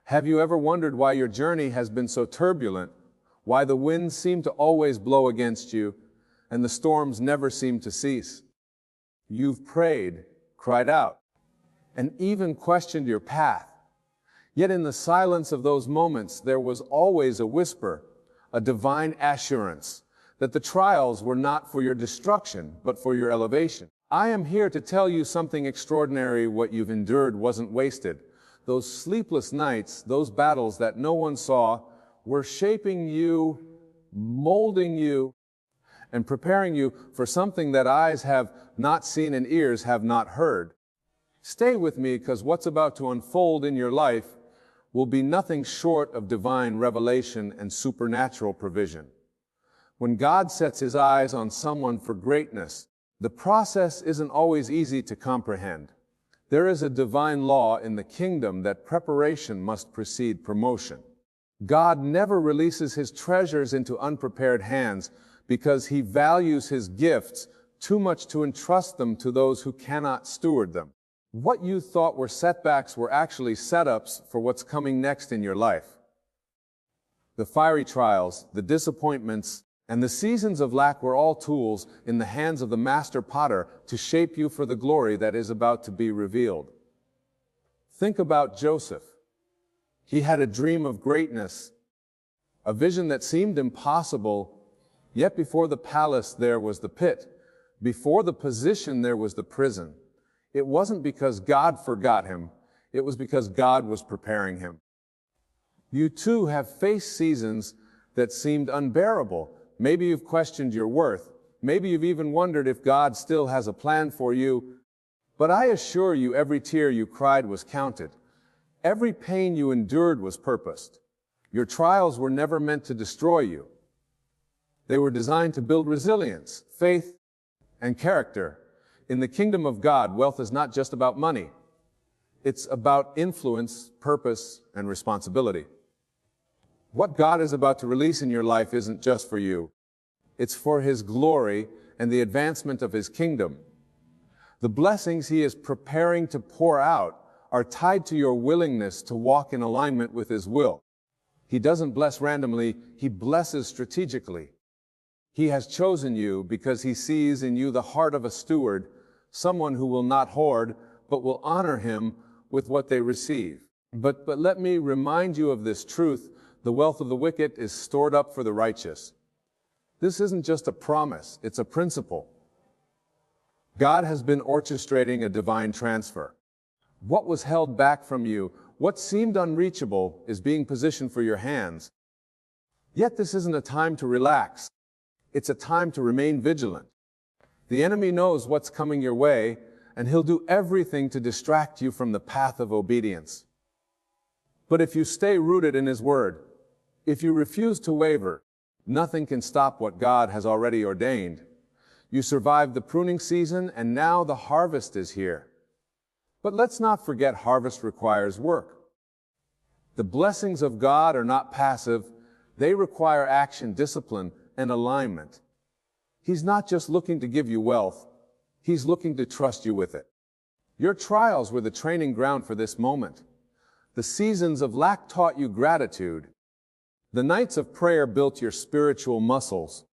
Have you ever wondered why your journey has been so turbulent, why the winds seem to always blow against you, and the storms never seem to cease? You've prayed, cried out, and even questioned your path. Yet in the silence of those moments, there was always a whisper, a divine assurance, that the trials were not for your destruction, but for your elevation. I am here to tell you something extraordinary. What you've endured wasn't wasted. Those sleepless nights, those battles that no one saw, were shaping you, molding you, and preparing you for something that eyes have not seen and ears have not heard. Stay with me, because what's about to unfold in your life will be nothing short of divine revelation and supernatural provision. When God sets his eyes on someone for greatness, the process isn't always easy to comprehend. There is a divine law in the kingdom that preparation must precede promotion. God never releases his treasures into unprepared hands, because he values his gifts too much to entrust them to those who cannot steward them. What you thought were setbacks were actually setups for what's coming next in your life. The fiery trials, the disappointments, and the seasons of lack were all tools in the hands of the master potter to shape you for the glory that is about to be revealed. Think about Joseph. He had a dream of greatness, a vision that seemed impossible, yet before the palace there was the pit. Before the position there was the prison. It wasn't because God forgot him, it was because God was preparing him. You too have faced seasons that seemed unbearable. Maybe you've questioned your worth. Maybe you've even wondered if God still has a plan for you. But I assure you, every tear you cried was counted. Every pain you endured was purposed. Your trials were never meant to destroy you. They were designed to build resilience, faith, and character. In the kingdom of God, wealth is not just about money. It's about influence, purpose, and responsibility. What God is about to release in your life isn't just for you. It's for his glory and the advancement of his kingdom. The blessings he is preparing to pour out are tied to your willingness to walk in alignment with his will. He doesn't bless randomly, he blesses strategically. He has chosen you because he sees in you the heart of a steward, someone who will not hoard, but will honor him with what they receive. But let me remind you of this truth: the wealth of the wicked is stored up for the righteous. This isn't just a promise, it's a principle. God has been orchestrating a divine transfer. What was held back from you, what seemed unreachable, is being positioned for your hands. Yet this isn't a time to relax. It's a time to remain vigilant. The enemy knows what's coming your way, and he'll do everything to distract you from the path of obedience. But if you stay rooted in his word, if you refuse to waver, nothing can stop what God has already ordained. You survived the pruning season, and now the harvest is here. But let's not forget, harvest requires work. The blessings of God are not passive. They require action, discipline, and alignment. He's not just looking to give you wealth, he's looking to trust you with it. Your trials were the training ground for this moment. The seasons of lack taught you gratitude. The nights of prayer built your spiritual muscles.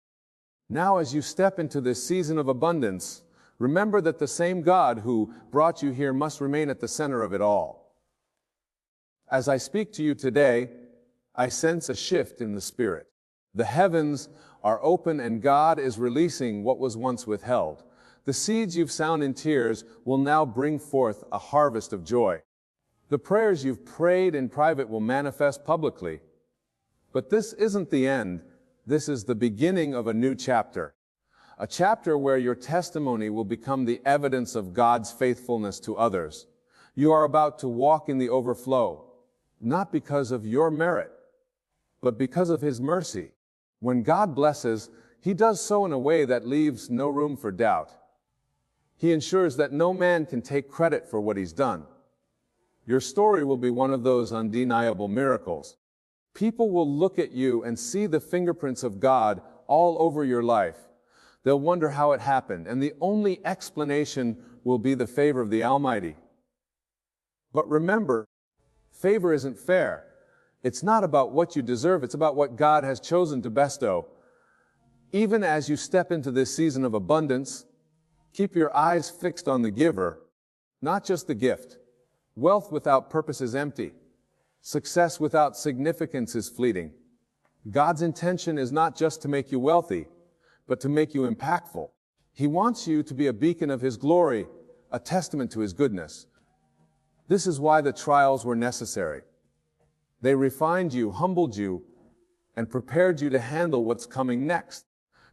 Now, as you step into this season of abundance, remember that the same God who brought you here must remain at the center of it all. As I speak to you today, I sense a shift in the spirit. The heavens are open, and God is releasing what was once withheld. The seeds you've sown in tears will now bring forth a harvest of joy. The prayers you've prayed in private will manifest publicly. But this isn't the end. This is the beginning of a new chapter. A chapter where your testimony will become the evidence of God's faithfulness to others. You are about to walk in the overflow, not because of your merit, but because of his mercy. When God blesses, he does so in a way that leaves no room for doubt. He ensures that no man can take credit for what he's done. Your story will be one of those undeniable miracles. People will look at you and see the fingerprints of God all over your life. They'll wonder how it happened, and the only explanation will be the favor of the Almighty. But remember, Favor isn't fair. It's not about what you deserve, it's about what God has chosen to bestow. Even as you step into this season of abundance, keep your eyes fixed on the giver, not just the gift. Wealth without purpose is empty. Success without significance is fleeting. God's intention is not just to make you wealthy, but to make you impactful. He wants you to be a beacon of His glory, a testament to His goodness. This is why the trials were necessary. They refined you, humbled you, and prepared you to handle what's coming next.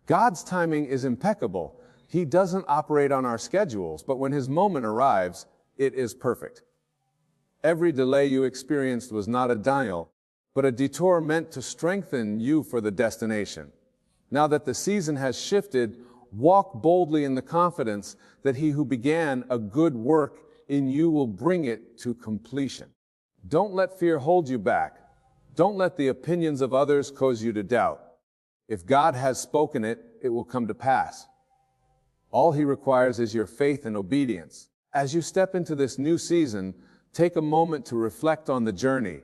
God's timing is impeccable. He doesn't operate on our schedules, but when His moment arrives, it is perfect. Every delay you experienced was not a denial, but a detour meant to strengthen you for the destination. Now that the season has shifted, walk boldly in the confidence that He who began a good work in you will bring it to completion. Don't let fear hold you back. Don't let the opinions of others cause you to doubt. If God has spoken it, it will come to pass. All He requires is your faith and obedience. As you step into this new season, take a moment to reflect on the journey.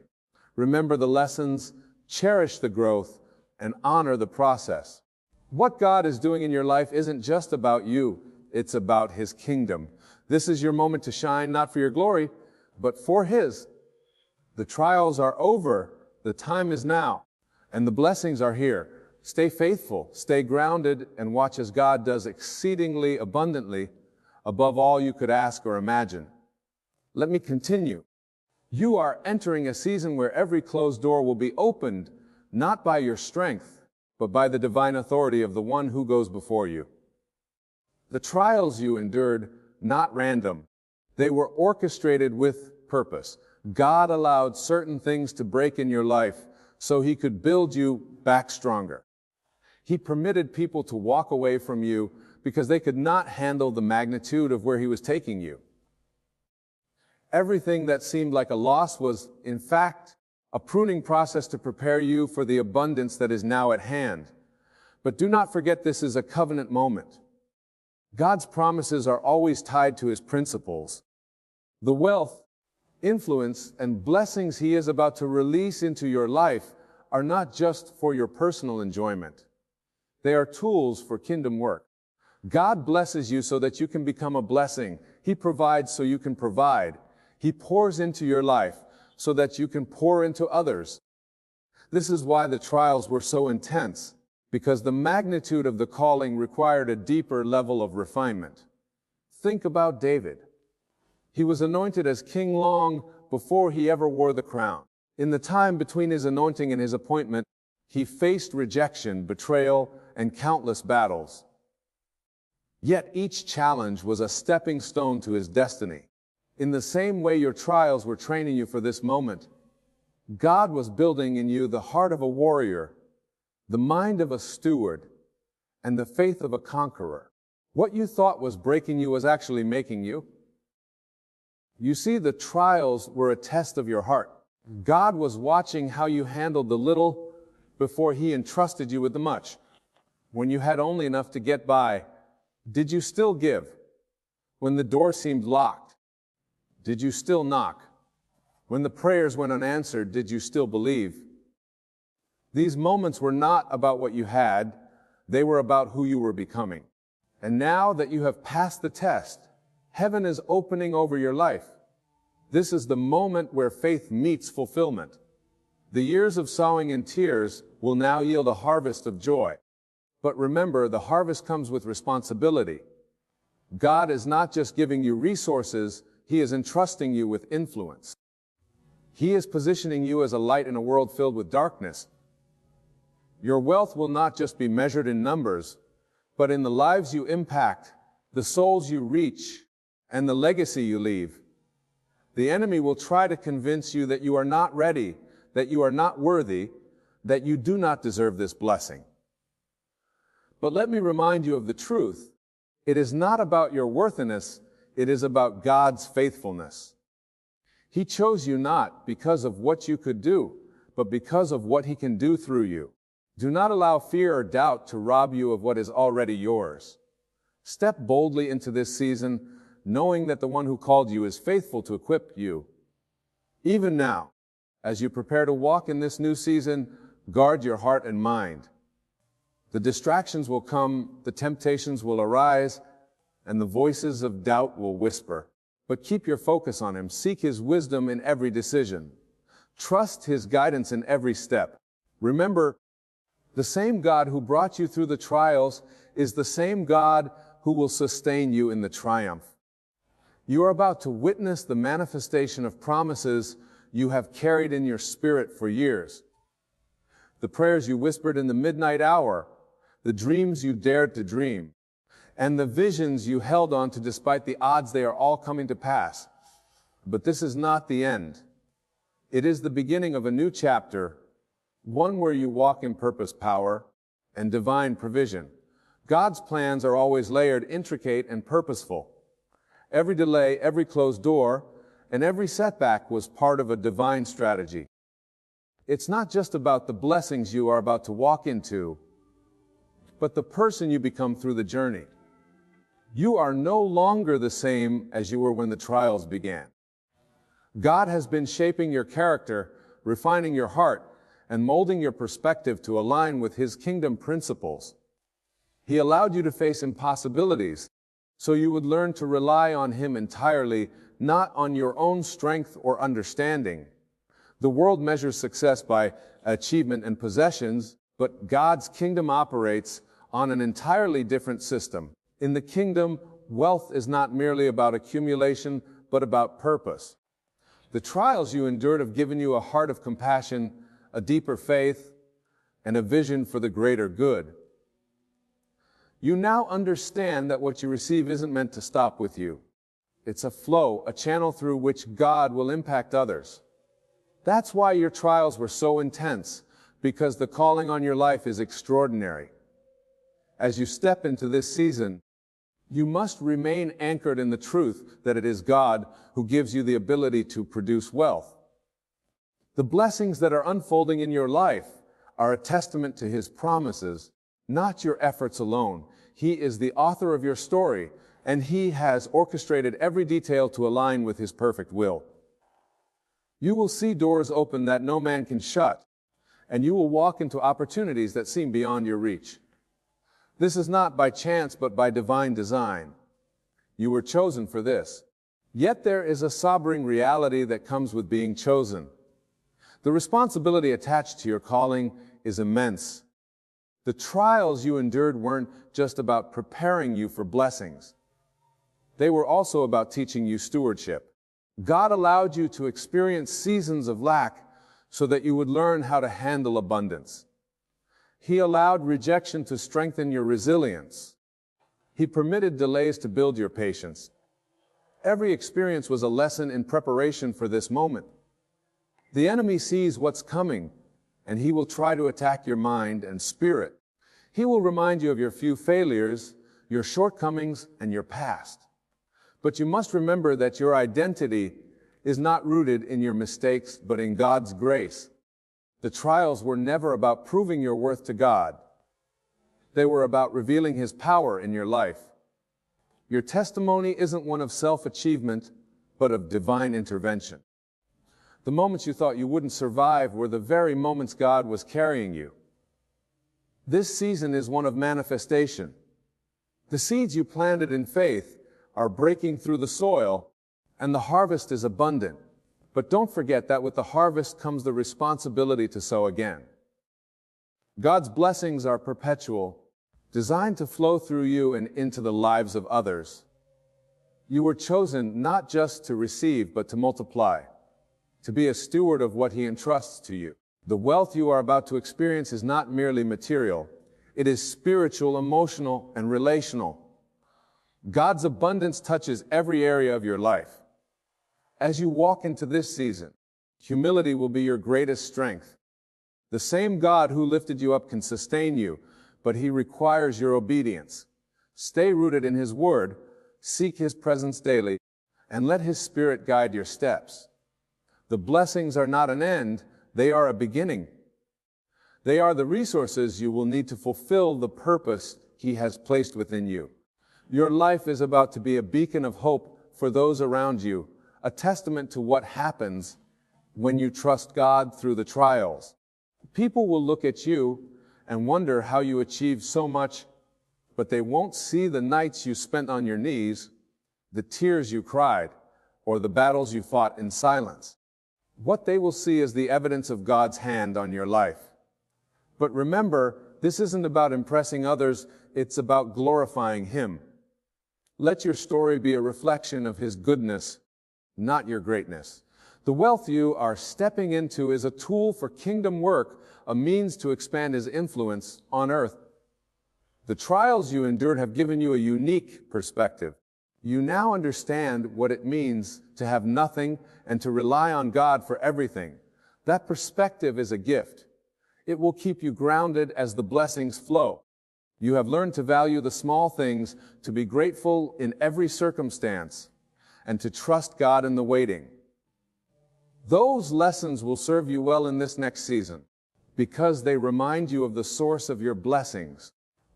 Remember the lessons, cherish the growth, and honor the process. What God is doing in your life isn't just about you, it's about His kingdom. This is your moment to shine, not for your glory, but for His. The trials are over, the time is now, and the blessings are here. Stay faithful, stay grounded, and watch as God does exceedingly abundantly above all you could ask or imagine. Let me continue. You are entering a season where every closed door will be opened, not by your strength, but by the divine authority of the one who goes before you. The trials you endured, not random. They were orchestrated with purpose. God allowed certain things to break in your life so He could build you back stronger. He permitted people to walk away from you because they could not handle the magnitude of where He was taking you. Everything that seemed like a loss was, in fact, a pruning process to prepare you for the abundance that is now at hand. But do not forget, this is a covenant moment. God's promises are always tied to His principles. The wealth, influence, and blessings He is about to release into your life are not just for your personal enjoyment. They are tools for kingdom work. God blesses you so that you can become a blessing. He provides so you can provide. He pours into your life so that you can pour into others. This is why the trials were so intense, because the magnitude of the calling required a deeper level of refinement. Think about David. He was anointed as king long before he ever wore the crown. In the time between his anointing and his appointment, he faced rejection, betrayal, and countless battles. Yet each challenge was a stepping stone to his destiny. In the same way your trials were training you for this moment, God was building in you the heart of a warrior, the mind of a steward, and the faith of a conqueror. What you thought was breaking you was actually making you. You see, the trials were a test of your heart. God was watching how you handled the little before He entrusted you with the much. When you had only enough to get by, did you still give? When the door seemed locked, did you still knock? When the prayers went unanswered, did you still believe? These moments were not about what you had, they were about who you were becoming. And now that you have passed the test, heaven is opening over your life. This is the moment where faith meets fulfillment. The years of sowing and tears will now yield a harvest of joy. But remember, the harvest comes with responsibility. God is not just giving you resources, He is entrusting you with influence. He is positioning you as a light in a world filled with darkness. Your wealth will not just be measured in numbers, but in the lives you impact, the souls you reach, and the legacy you leave. The enemy will try to convince you that you are not ready, that you are not worthy, that you do not deserve this blessing. But let me remind you of the truth. It is not about your worthiness, it is about God's faithfulness. He chose you not because of what you could do, but because of what He can do through you. Do not allow fear or doubt to rob you of what is already yours. Step boldly into this season, knowing that the one who called you is faithful to equip you. Even now, as you prepare to walk in this new season, guard your heart and mind. The distractions will come, the temptations will arise, and the voices of doubt will whisper. But keep your focus on Him. Seek His wisdom in every decision. Trust His guidance in every step. Remember, the same God who brought you through the trials is the same God who will sustain you in the triumph. You are about to witness the manifestation of promises you have carried in your spirit for years. The prayers you whispered in the midnight hour, the dreams you dared to dream, and the visions you held on to despite the odds, they are all coming to pass. But this is not the end. It is the beginning of a new chapter, one where you walk in purpose, power, and divine provision. God's plans are always layered, intricate, and purposeful. Every delay, every closed door, and every setback was part of a divine strategy. It's not just about the blessings you are about to walk into, but the person you become through the journey. You are no longer the same as you were when the trials began. God has been shaping your character, refining your heart, and molding your perspective to align with His kingdom principles. He allowed you to face impossibilities, so you would learn to rely on Him entirely, not on your own strength or understanding. The world measures success by achievement and possessions, but God's kingdom operates on an entirely different system. In the kingdom, wealth is not merely about accumulation, but about purpose. The trials you endured have given you a heart of compassion, a deeper faith, and a vision for the greater good. You now understand that what you receive isn't meant to stop with you. It's a flow, a channel through which God will impact others. That's why your trials were so intense, because the calling on your life is extraordinary. As you step into this season, you must remain anchored in the truth that it is God who gives you the ability to produce wealth. The blessings that are unfolding in your life are a testament to His promises, not your efforts alone. He is the author of your story, and He has orchestrated every detail to align with His perfect will. You will see doors open that no man can shut, and you will walk into opportunities that seem beyond your reach. This is not by chance, but by divine design. You were chosen for this. Yet there is a sobering reality that comes with being chosen. The responsibility attached to your calling is immense. The trials you endured weren't just about preparing you for blessings. They were also about teaching you stewardship. God allowed you to experience seasons of lack so that you would learn how to handle abundance. He allowed rejection to strengthen your resilience. He permitted delays to build your patience. Every experience was a lesson in preparation for this moment. The enemy sees what's coming, and he will try to attack your mind and spirit. He will remind you of your few failures, your shortcomings, and your past. But you must remember that your identity is not rooted in your mistakes, but in God's grace. The trials were never about proving your worth to God. They were about revealing His power in your life. Your testimony isn't one of self-achievement, but of divine intervention. The moments you thought you wouldn't survive were the very moments God was carrying you. This season is one of manifestation. The seeds you planted in faith are breaking through the soil, and the harvest is abundant. But don't forget that with the harvest comes the responsibility to sow again. God's blessings are perpetual, designed to flow through you and into the lives of others. You were chosen not just to receive, but to multiply, to be a steward of what He entrusts to you. The wealth you are about to experience is not merely material. It is spiritual, emotional, and relational. God's abundance touches every area of your life. As you walk into this season, humility will be your greatest strength. The same God who lifted you up can sustain you, but He requires your obedience. Stay rooted in His Word, seek His presence daily, and let His Spirit guide your steps. The blessings are not an end, they are a beginning. They are the resources you will need to fulfill the purpose He has placed within you. Your life is about to be a beacon of hope for those around you, a testament to what happens when you trust God through the trials. People will look at you and wonder how you achieved so much, but they won't see the nights you spent on your knees, the tears you cried, or the battles you fought in silence. What they will see is the evidence of God's hand on your life. But remember, this isn't about impressing others, it's about glorifying Him. Let your story be a reflection of His goodness, not your greatness. The wealth you are stepping into is a tool for kingdom work, a means to expand His influence on earth. The trials you endured have given you a unique perspective. You now understand what it means to have nothing and to rely on God for everything. That perspective is a gift. It will keep you grounded as the blessings flow. You have learned to value the small things, to be grateful in every circumstance, and to trust God in the waiting. Those lessons will serve you well in this next season, because they remind you of the source of your blessings.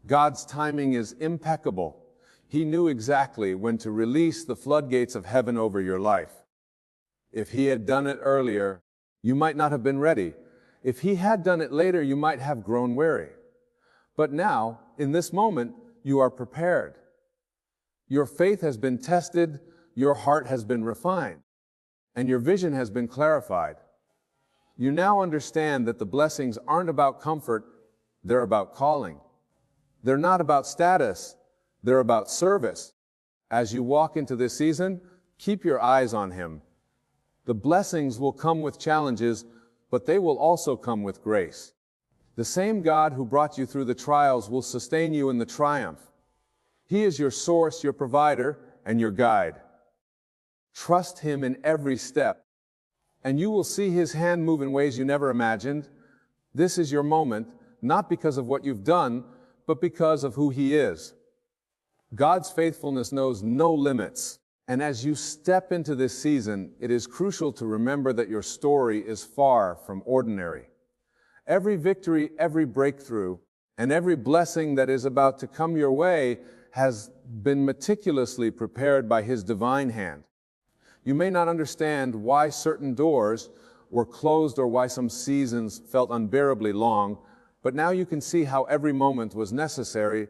God's timing is impeccable. He knew exactly when to release the floodgates of heaven over your life. If He had done it earlier, you might not have been ready. If He had done it later, you might have grown weary. But now, in this moment, you are prepared. Your faith has been tested, your heart has been refined, and your vision has been clarified. You now understand that the blessings aren't about comfort, they're about calling. They're not about status, they're about service. As you walk into this season, keep your eyes on Him. The blessings will come with challenges, but they will also come with grace. The same God who brought you through the trials will sustain you in the triumph. He is your source, your provider, and your guide. Trust Him in every step, and you will see His hand move in ways you never imagined. This is your moment, not because of what you've done, but because of who He is. God's faithfulness knows no limits, and as you step into this season, it is crucial to remember that your story is far from ordinary. Every victory, every breakthrough, and every blessing that is about to come your way has been meticulously prepared by His divine hand. You may not understand why certain doors were closed or why some seasons felt unbearably long, but now you can see how every moment was necessary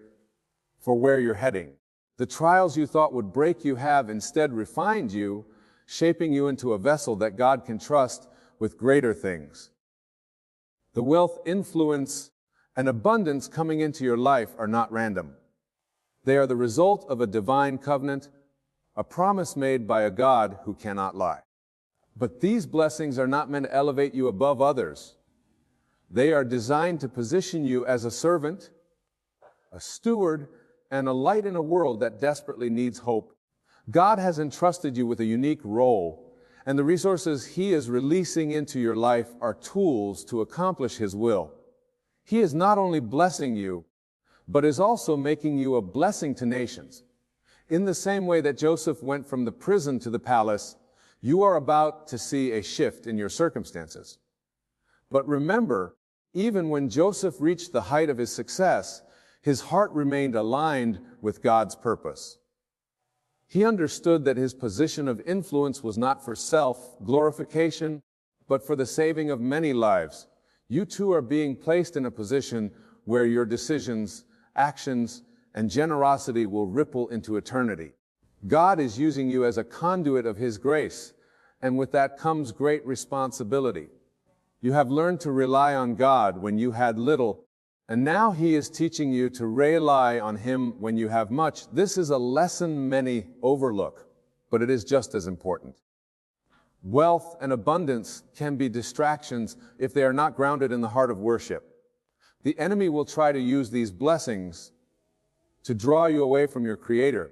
for where you're heading. The trials you thought would break you have instead refined you, shaping you into a vessel that God can trust with greater things. The wealth, influence, and abundance coming into your life are not random. They are the result of a divine covenant, a promise made by a God who cannot lie. But these blessings are not meant to elevate you above others. They are designed to position you as a servant, a steward, and a light in a world that desperately needs hope. God has entrusted you with a unique role, and the resources He is releasing into your life are tools to accomplish His will. He is not only blessing you, but is also making you a blessing to nations. In the same way that Joseph went from the prison to the palace, you are about to see a shift in your circumstances. But remember, even when Joseph reached the height of his success, his heart remained aligned with God's purpose. He understood that his position of influence was not for self-glorification, but for the saving of many lives. You too are being placed in a position where your decisions, actions, and generosity will ripple into eternity. God is using you as a conduit of His grace, and with that comes great responsibility. You have learned to rely on God when you had little, and now He is teaching you to rely on Him when you have much. This is a lesson many overlook, but it is just as important. Wealth and abundance can be distractions if they are not grounded in the heart of worship. The enemy will try to use these blessings to draw you away from your Creator,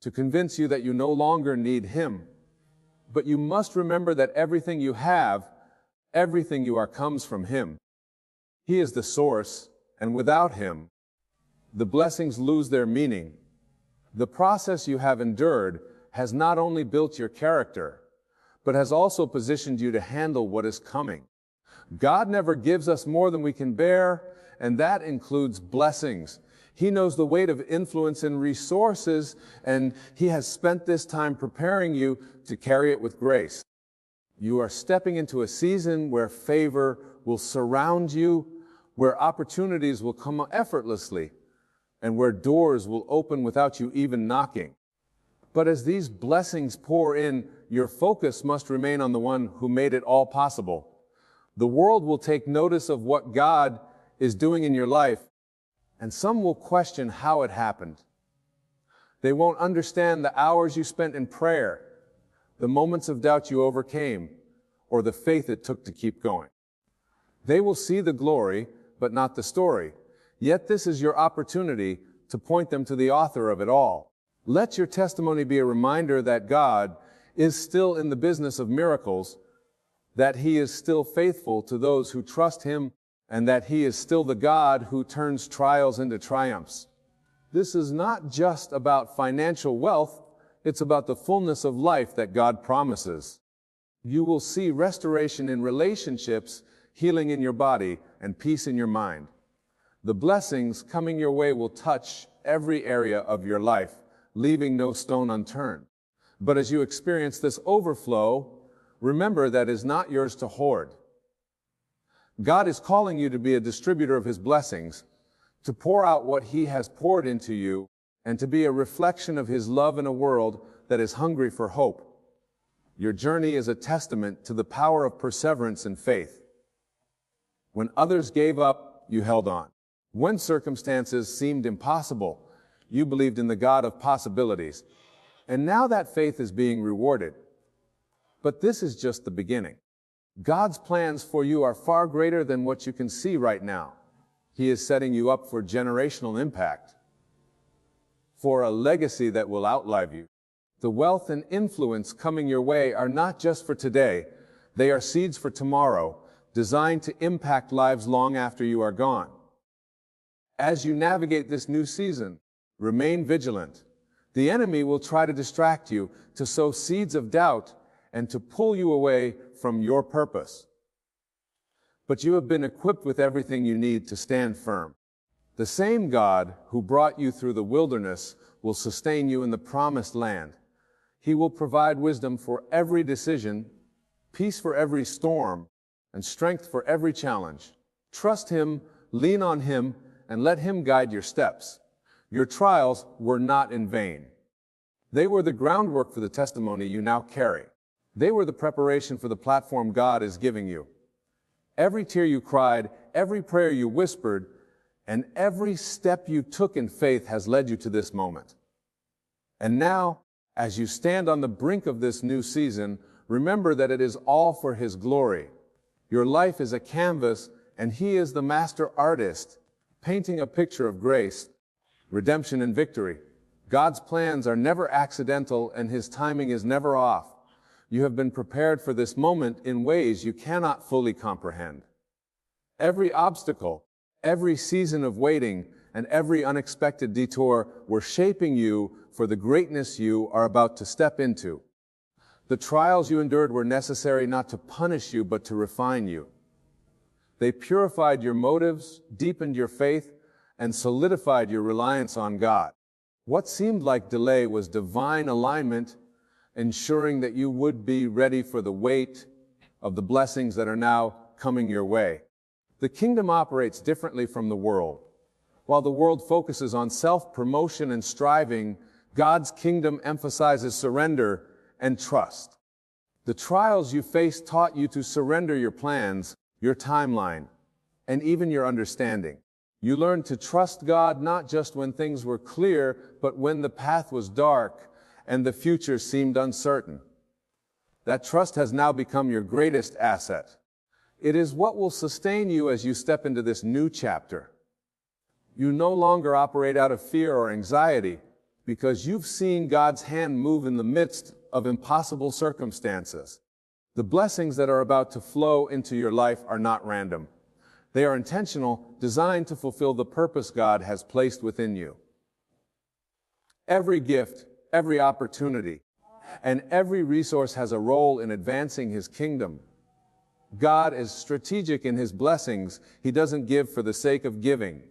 to convince you that you no longer need Him. But you must remember that everything you have, everything you are, comes from Him. He is the source, and without Him, the blessings lose their meaning. The process you have endured has not only built your character, but has also positioned you to handle what is coming. God never gives us more than we can bear, and that includes blessings. He knows the weight of influence and resources, and He has spent this time preparing you to carry it with grace. You are stepping into a season where favor will surround you, where opportunities will come effortlessly, and where doors will open without you even knocking. But as these blessings pour in, your focus must remain on the one who made it all possible. The world will take notice of what God is doing in your life, and some will question how it happened. They won't understand the hours you spent in prayer, the moments of doubt you overcame, or the faith it took to keep going. They will see the glory, but not the story. Yet this is your opportunity to point them to the author of it all. Let your testimony be a reminder that God is still in the business of miracles, that He is still faithful to those who trust Him, and that He is still the God who turns trials into triumphs. This is not just about financial wealth, it's about the fullness of life that God promises. You will see restoration in relationships, healing in your body, and peace in your mind. The blessings coming your way will touch every area of your life, leaving no stone unturned. But as you experience this overflow, remember that it is not yours to hoard. God is calling you to be a distributor of His blessings, to pour out what He has poured into you, and to be a reflection of His love in a world that is hungry for hope. Your journey is a testament to the power of perseverance and faith. When others gave up, you held on. When circumstances seemed impossible, you believed in the God of possibilities. And now that faith is being rewarded. But this is just the beginning. God's plans for you are far greater than what you can see right now. He is setting you up for generational impact, for a legacy that will outlive you. The wealth and influence coming your way are not just for today, they are seeds for tomorrow, designed to impact lives long after you are gone. As you navigate this new season, remain vigilant. The enemy will try to distract you, to sow seeds of doubt, and to pull you away from your purpose. But you have been equipped with everything you need to stand firm. The same God who brought you through the wilderness will sustain you in the promised land. He will provide wisdom for every decision, peace for every storm, and strength for every challenge. Trust Him, lean on Him, and let Him guide your steps. Your trials were not in vain. They were the groundwork for the testimony you now carry. They were the preparation for the platform God is giving you. Every tear you cried, every prayer you whispered, and every step you took in faith has led you to this moment. And now, as you stand on the brink of this new season, remember that it is all for His glory. Your life is a canvas, and He is the master artist, painting a picture of grace, redemption, and victory. God's plans are never accidental, and His timing is never off. You have been prepared for this moment in ways you cannot fully comprehend. Every obstacle, every season of waiting, and every unexpected detour were shaping you for the greatness you are about to step into. The trials you endured were necessary not to punish you, but to refine you. They purified your motives, deepened your faith, and solidified your reliance on God. What seemed like delay was divine alignment, ensuring that you would be ready for the weight of the blessings that are now coming your way. The kingdom operates differently from the world. While the world focuses on self-promotion and striving, God's kingdom emphasizes surrender and trust. The trials you faced taught you to surrender your plans, your timeline, and even your understanding. You learned to trust God not just when things were clear, but when the path was dark and the future seemed uncertain. That trust has now become your greatest asset. It is what will sustain you as you step into this new chapter. You no longer operate out of fear or anxiety because you've seen God's hand move in the midst of impossible circumstances. The blessings that are about to flow into your life are not random. They are intentional, designed to fulfill the purpose God has placed within you. Every gift, every opportunity, and every resource has a role in advancing His kingdom. God is strategic in His blessings. He doesn't give for the sake of giving.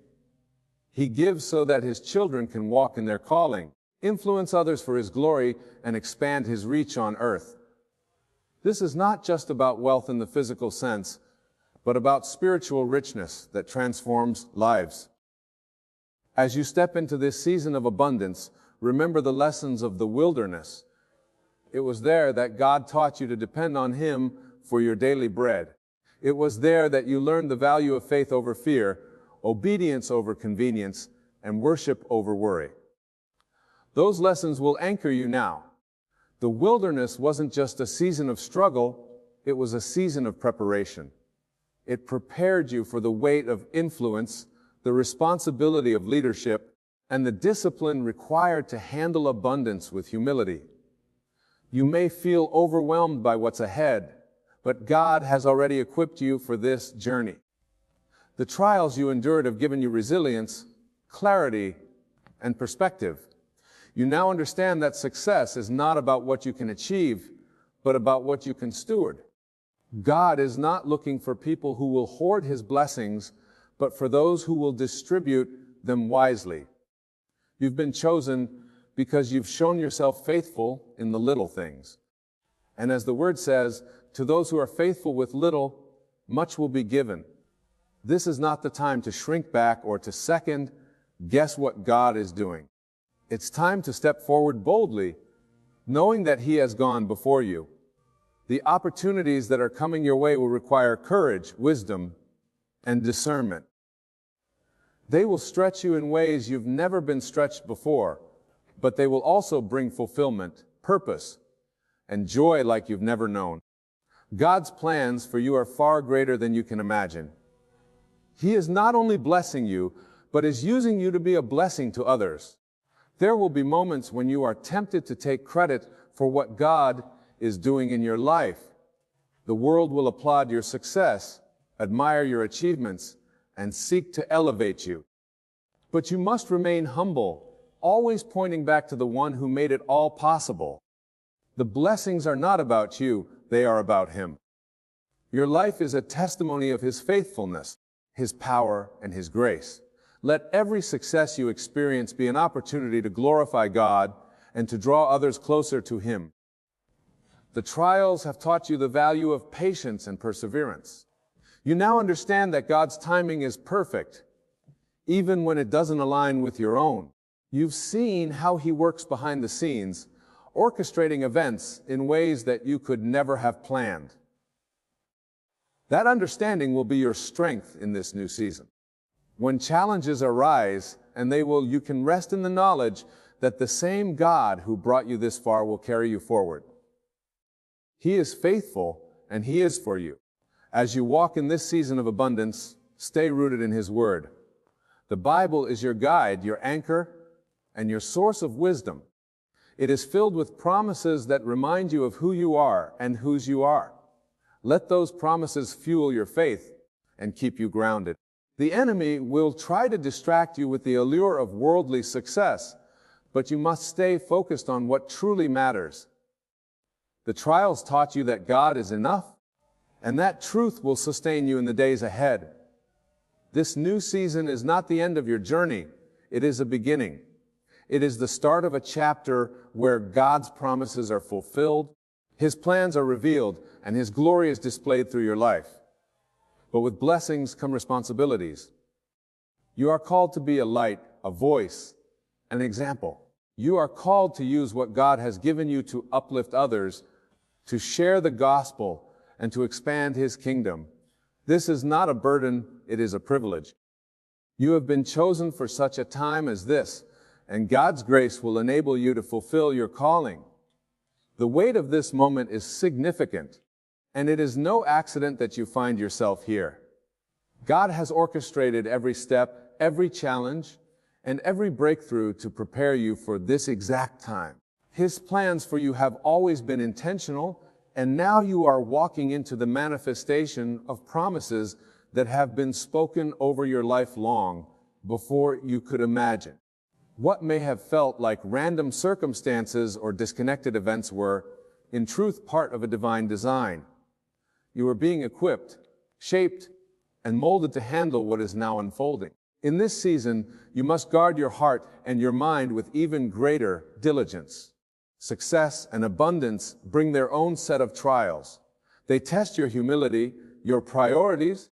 He gives so that His children can walk in their calling, influence others for His glory, and expand His reach on earth. This is not just about wealth in the physical sense, but about spiritual richness that transforms lives. As you step into this season of abundance, remember the lessons of the wilderness. It was there that God taught you to depend on Him for your daily bread. It was there that you learned the value of faith over fear, obedience over convenience, and worship over worry. Those lessons will anchor you now. The wilderness wasn't just a season of struggle, it was a season of preparation. It prepared you for the weight of influence, the responsibility of leadership, and the discipline required to handle abundance with humility. You may feel overwhelmed by what's ahead, but God has already equipped you for this journey. The trials you endured have given you resilience, clarity, and perspective. You now understand that success is not about what you can achieve, but about what you can steward. God is not looking for people who will hoard His blessings, but for those who will distribute them wisely. You've been chosen because you've shown yourself faithful in the little things. And as the Word says, to those who are faithful with little, much will be given. This is not the time to shrink back or to second guess what God is doing. It's time to step forward boldly, knowing that He has gone before you. The opportunities that are coming your way will require courage, wisdom, and discernment. They will stretch you in ways you've never been stretched before, but they will also bring fulfillment, purpose, and joy like you've never known. God's plans for you are far greater than you can imagine. He is not only blessing you, but is using you to be a blessing to others. There will be moments when you are tempted to take credit for what God is doing in your life. The world will applaud your success, admire your achievements, and seek to elevate you. But you must remain humble, always pointing back to the one who made it all possible. The blessings are not about you, they are about Him. Your life is a testimony of His faithfulness, His power, and His grace. Let every success you experience be an opportunity to glorify God and to draw others closer to Him. The trials have taught you the value of patience and perseverance. You now understand that God's timing is perfect, even when it doesn't align with your own. You've seen how He works behind the scenes, orchestrating events in ways that you could never have planned. That understanding will be your strength in this new season. When challenges arise, you can rest in the knowledge that the same God who brought you this far will carry you forward. He is faithful, and He is for you. As you walk in this season of abundance, stay rooted in His Word. The Bible is your guide, your anchor, and your source of wisdom. It is filled with promises that remind you of who you are and whose you are. Let those promises fuel your faith and keep you grounded. The enemy will try to distract you with the allure of worldly success, but you must stay focused on what truly matters. The trials taught you that God is enough, and that truth will sustain you in the days ahead. This new season is not the end of your journey, it is a beginning. It is the start of a chapter where God's promises are fulfilled, His plans are revealed, and His glory is displayed through your life. But with blessings come responsibilities. You are called to be a light, a voice, an example. You are called to use what God has given you to uplift others, to share the gospel, and to expand His kingdom. This is not a burden, it is a privilege. You have been chosen for such a time as this, and God's grace will enable you to fulfill your calling. The weight of this moment is significant, and it is no accident that you find yourself here. God has orchestrated every step, every challenge, and every breakthrough to prepare you for this exact time. His plans for you have always been intentional, and now you are walking into the manifestation of promises that have been spoken over your life long before you could imagine. What may have felt like random circumstances or disconnected events were, in truth, part of a divine design. You are being equipped, shaped, and molded to handle what is now unfolding. In this season, you must guard your heart and your mind with even greater diligence. Success and abundance bring their own set of trials. They test your humility, your priorities,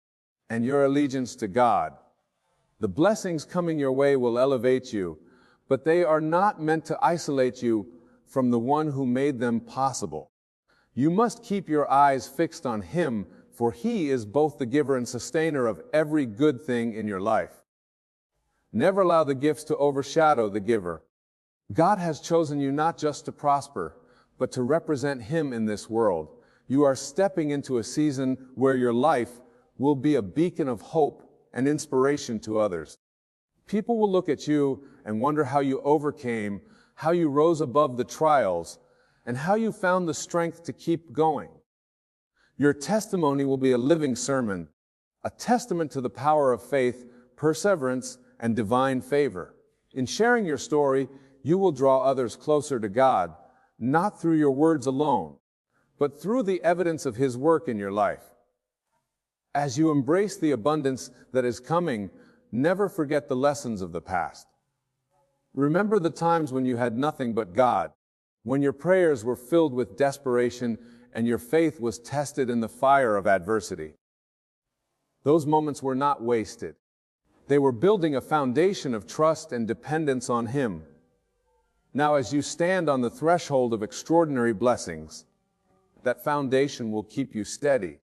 and your allegiance to God. The blessings coming your way will elevate you, but they are not meant to isolate you from the one who made them possible. You must keep your eyes fixed on Him, for He is both the giver and sustainer of every good thing in your life. Never allow the gifts to overshadow the giver. God has chosen you not just to prosper, but to represent Him in this world. You are stepping into a season where your life will be a beacon of hope and inspiration to others. People will look at you and wonder how you overcame, how you rose above the trials, and how you found the strength to keep going. Your testimony will be a living sermon, a testament to the power of faith, perseverance, and divine favor. In sharing your story, you will draw others closer to God, not through your words alone, but through the evidence of His work in your life. As you embrace the abundance that is coming, never forget the lessons of the past. Remember the times when you had nothing but God, when your prayers were filled with desperation and your faith was tested in the fire of adversity. Those moments were not wasted. They were building a foundation of trust and dependence on Him. Now, as you stand on the threshold of extraordinary blessings, that foundation will keep you steady.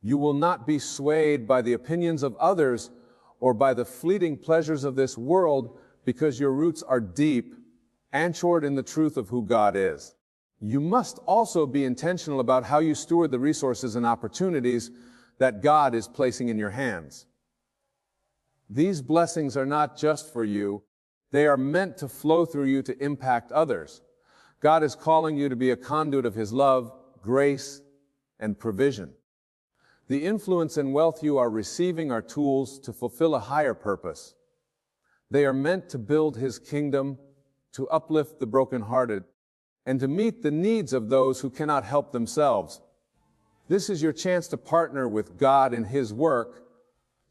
You will not be swayed by the opinions of others or by the fleeting pleasures of this world, because your roots are deep, anchored in the truth of who God is. You must also be intentional about how you steward the resources and opportunities that God is placing in your hands. These blessings are not just for you. They are meant to flow through you to impact others. God is calling you to be a conduit of His love, grace, and provision. The influence and wealth you are receiving are tools to fulfill a higher purpose. They are meant to build His kingdom, to uplift the brokenhearted, and to meet the needs of those who cannot help themselves. This is your chance to partner with God in His work,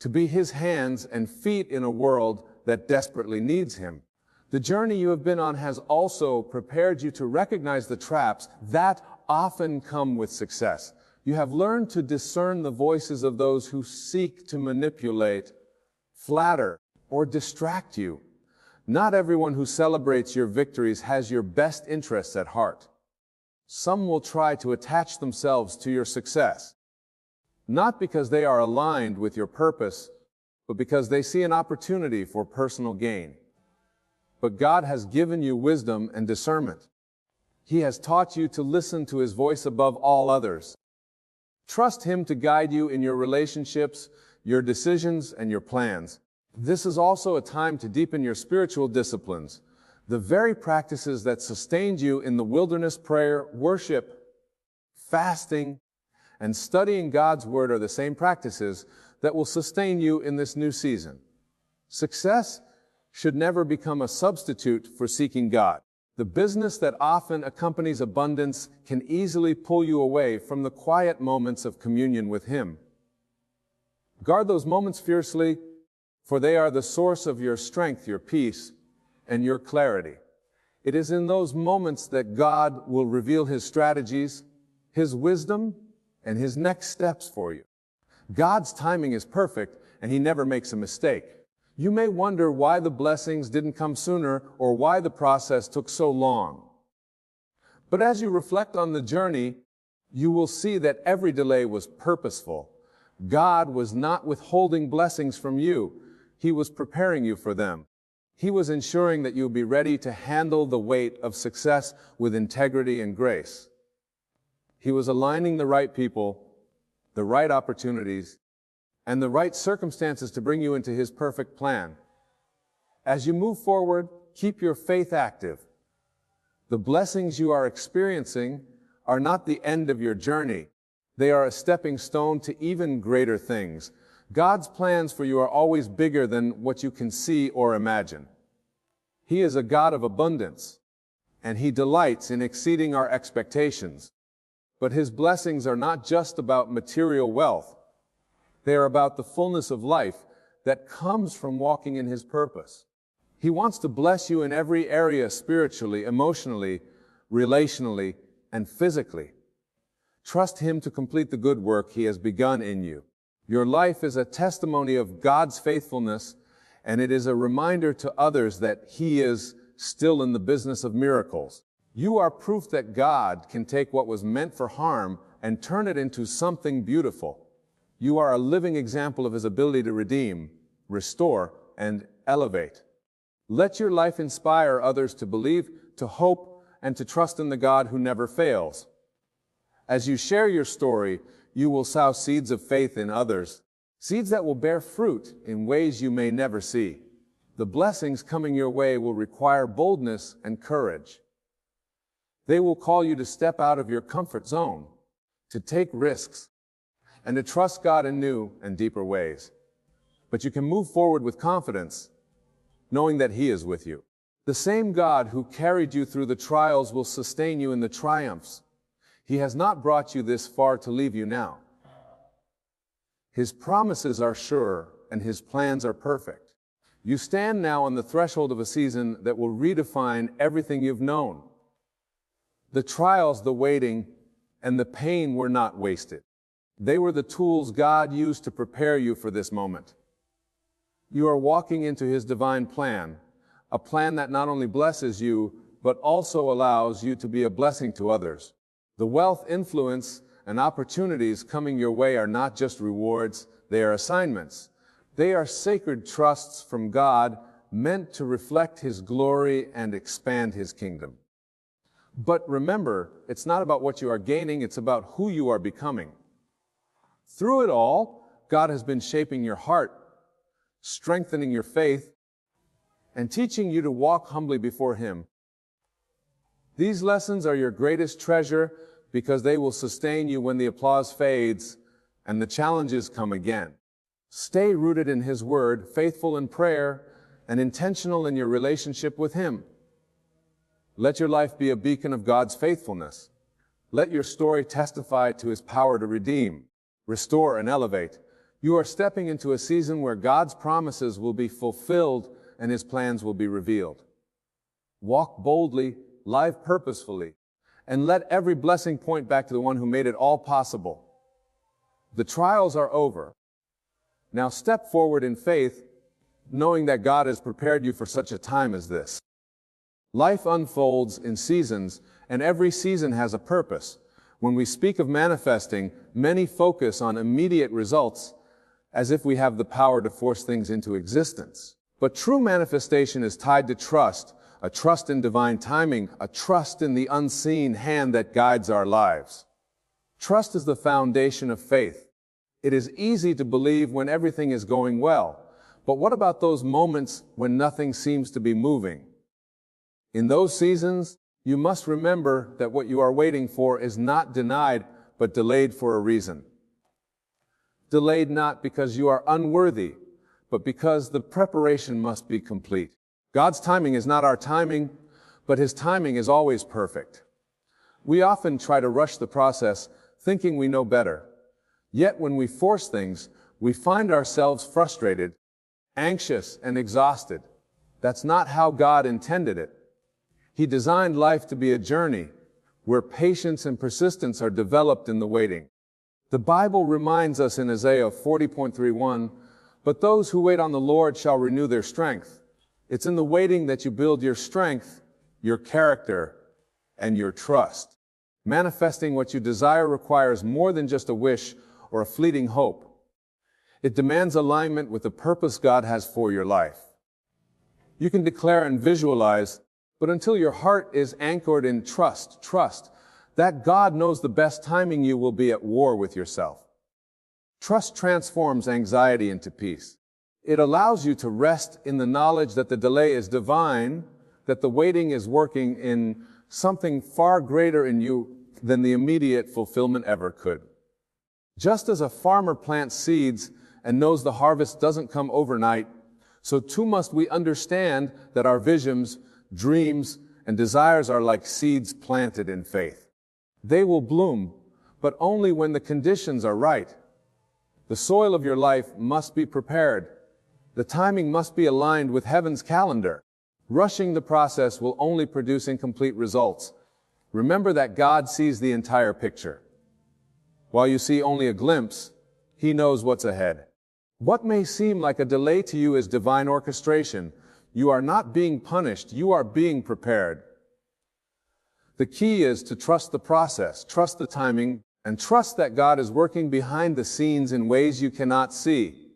to be His hands and feet in a world that desperately needs Him. The journey you have been on has also prepared you to recognize the traps that often come with success. You have learned to discern the voices of those who seek to manipulate, flatter, or distract you. Not everyone who celebrates your victories has your best interests at heart. Some will try to attach themselves to your success, not because they are aligned with your purpose, but because they see an opportunity for personal gain. But God has given you wisdom and discernment. He has taught you to listen to His voice above all others. Trust Him to guide you in your relationships, your decisions, and your plans. This is also a time to deepen your spiritual disciplines. The very practices that sustained you in the wilderness: prayer, worship, fasting, and studying God's Word are the same practices that will sustain you in this new season. Success should never become a substitute for seeking God. The business that often accompanies abundance can easily pull you away from the quiet moments of communion with Him. Guard those moments fiercely, for they are the source of your strength, your peace, and your clarity. It is in those moments that God will reveal His strategies, His wisdom, and His next steps for you. God's timing is perfect, and He never makes a mistake. You may wonder why the blessings didn't come sooner or why the process took so long. But as you reflect on the journey, you will see that every delay was purposeful. God was not withholding blessings from you. He was preparing you for them. He was ensuring that you'll be ready to handle the weight of success with integrity and grace. He was aligning the right people, the right opportunities, and the right circumstances to bring you into His perfect plan. As you move forward, keep your faith active. The blessings you are experiencing are not the end of your journey. They are a stepping stone to even greater things. God's plans for you are always bigger than what you can see or imagine. He is a God of abundance, and He delights in exceeding our expectations. But His blessings are not just about material wealth. They are about the fullness of life that comes from walking in His purpose. He wants to bless you in every area, spiritually, emotionally, relationally, and physically. Trust Him to complete the good work He has begun in you. Your life is a testimony of God's faithfulness, and it is a reminder to others that He is still in the business of miracles. You are proof that God can take what was meant for harm and turn it into something beautiful. You are a living example of His ability to redeem, restore, and elevate. Let your life inspire others to believe, to hope, and to trust in the God who never fails. As you share your story, you will sow seeds of faith in others, seeds that will bear fruit in ways you may never see. The blessings coming your way will require boldness and courage. They will call you to step out of your comfort zone, to take risks, and to trust God in new and deeper ways. But you can move forward with confidence, knowing that He is with you. The same God who carried you through the trials will sustain you in the triumphs. He has not brought you this far to leave you now. His promises are sure, and His plans are perfect. You stand now on the threshold of a season that will redefine everything you've known. The trials, the waiting, and the pain were not wasted. They were the tools God used to prepare you for this moment. You are walking into His divine plan, a plan that not only blesses you, but also allows you to be a blessing to others. The wealth, influence, and opportunities coming your way are not just rewards, they are assignments. They are sacred trusts from God meant to reflect His glory and expand His kingdom. But remember, it's not about what you are gaining, it's about who you are becoming. Through it all, God has been shaping your heart, strengthening your faith, and teaching you to walk humbly before Him. These lessons are your greatest treasure because they will sustain you when the applause fades and the challenges come again. Stay rooted in His Word, faithful in prayer, and intentional in your relationship with Him. Let your life be a beacon of God's faithfulness. Let your story testify to His power to redeem, restore, and elevate. You are stepping into a season where God's promises will be fulfilled and His plans will be revealed. Walk boldly, live purposefully, and let every blessing point back to the one who made it all possible. The trials are over. Now step forward in faith, knowing that God has prepared you for such a time as this. Life unfolds in seasons, and every season has a purpose. When we speak of manifesting, many focus on immediate results, as if we have the power to force things into existence. But true manifestation is tied to trust, a trust in divine timing, a trust in the unseen hand that guides our lives. Trust is the foundation of faith. It is easy to believe when everything is going well, but what about those moments when nothing seems to be moving? In those seasons, you must remember that what you are waiting for is not denied, but delayed for a reason. Delayed not because you are unworthy, but because the preparation must be complete. God's timing is not our timing, but His timing is always perfect. We often try to rush the process, thinking we know better. Yet when we force things, we find ourselves frustrated, anxious, and exhausted. That's not how God intended it. He designed life to be a journey where patience and persistence are developed in the waiting. The Bible reminds us in Isaiah 40:31, "But those who wait on the Lord shall renew their strength." It's in the waiting that you build your strength, your character, and your trust. Manifesting what you desire requires more than just a wish or a fleeting hope. It demands alignment with the purpose God has for your life. You can declare and visualize, but until your heart is anchored in trust that God knows the best timing, you will be at war with yourself. Trust transforms anxiety into peace. It allows you to rest in the knowledge that the delay is divine, that the waiting is working in something far greater in you than the immediate fulfillment ever could. Just as a farmer plants seeds and knows the harvest doesn't come overnight, so too must we understand that our visions, dreams, and desires are like seeds planted in faith. They will bloom, but only when the conditions are right. The soil of your life must be prepared. The timing must be aligned with heaven's calendar. Rushing the process will only produce incomplete results. Remember that God sees the entire picture. While you see only a glimpse, He knows what's ahead. What may seem like a delay to you is divine orchestration. You are not being punished, you are being prepared. The key is to trust the process, trust the timing, and trust that God is working behind the scenes in ways you cannot see.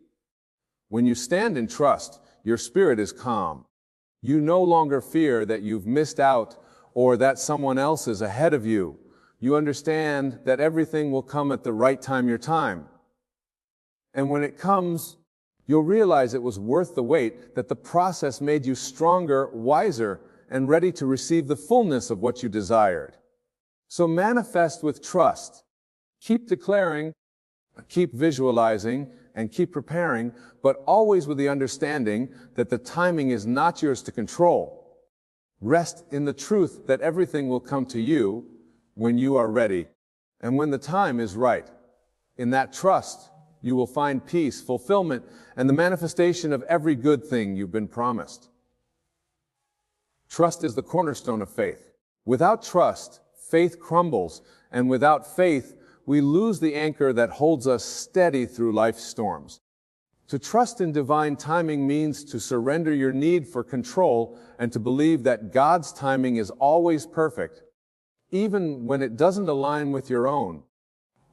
When you stand in trust, your spirit is calm. You no longer fear that you've missed out or that someone else is ahead of you. You understand that everything will come at the right time, your time. And when it comes, you'll realize it was worth the wait, that the process made you stronger, wiser, and ready to receive the fullness of what you desired. So manifest with trust. Keep declaring, keep visualizing, and keep preparing, but always with the understanding that the timing is not yours to control. Rest in the truth that everything will come to you when you are ready and when the time is right. In that trust, you will find peace, fulfillment, and the manifestation of every good thing you've been promised. Trust is the cornerstone of faith. Without trust, faith crumbles, and without faith, we lose the anchor that holds us steady through life's storms. To trust in divine timing means to surrender your need for control and to believe that God's timing is always perfect, even when it doesn't align with your own.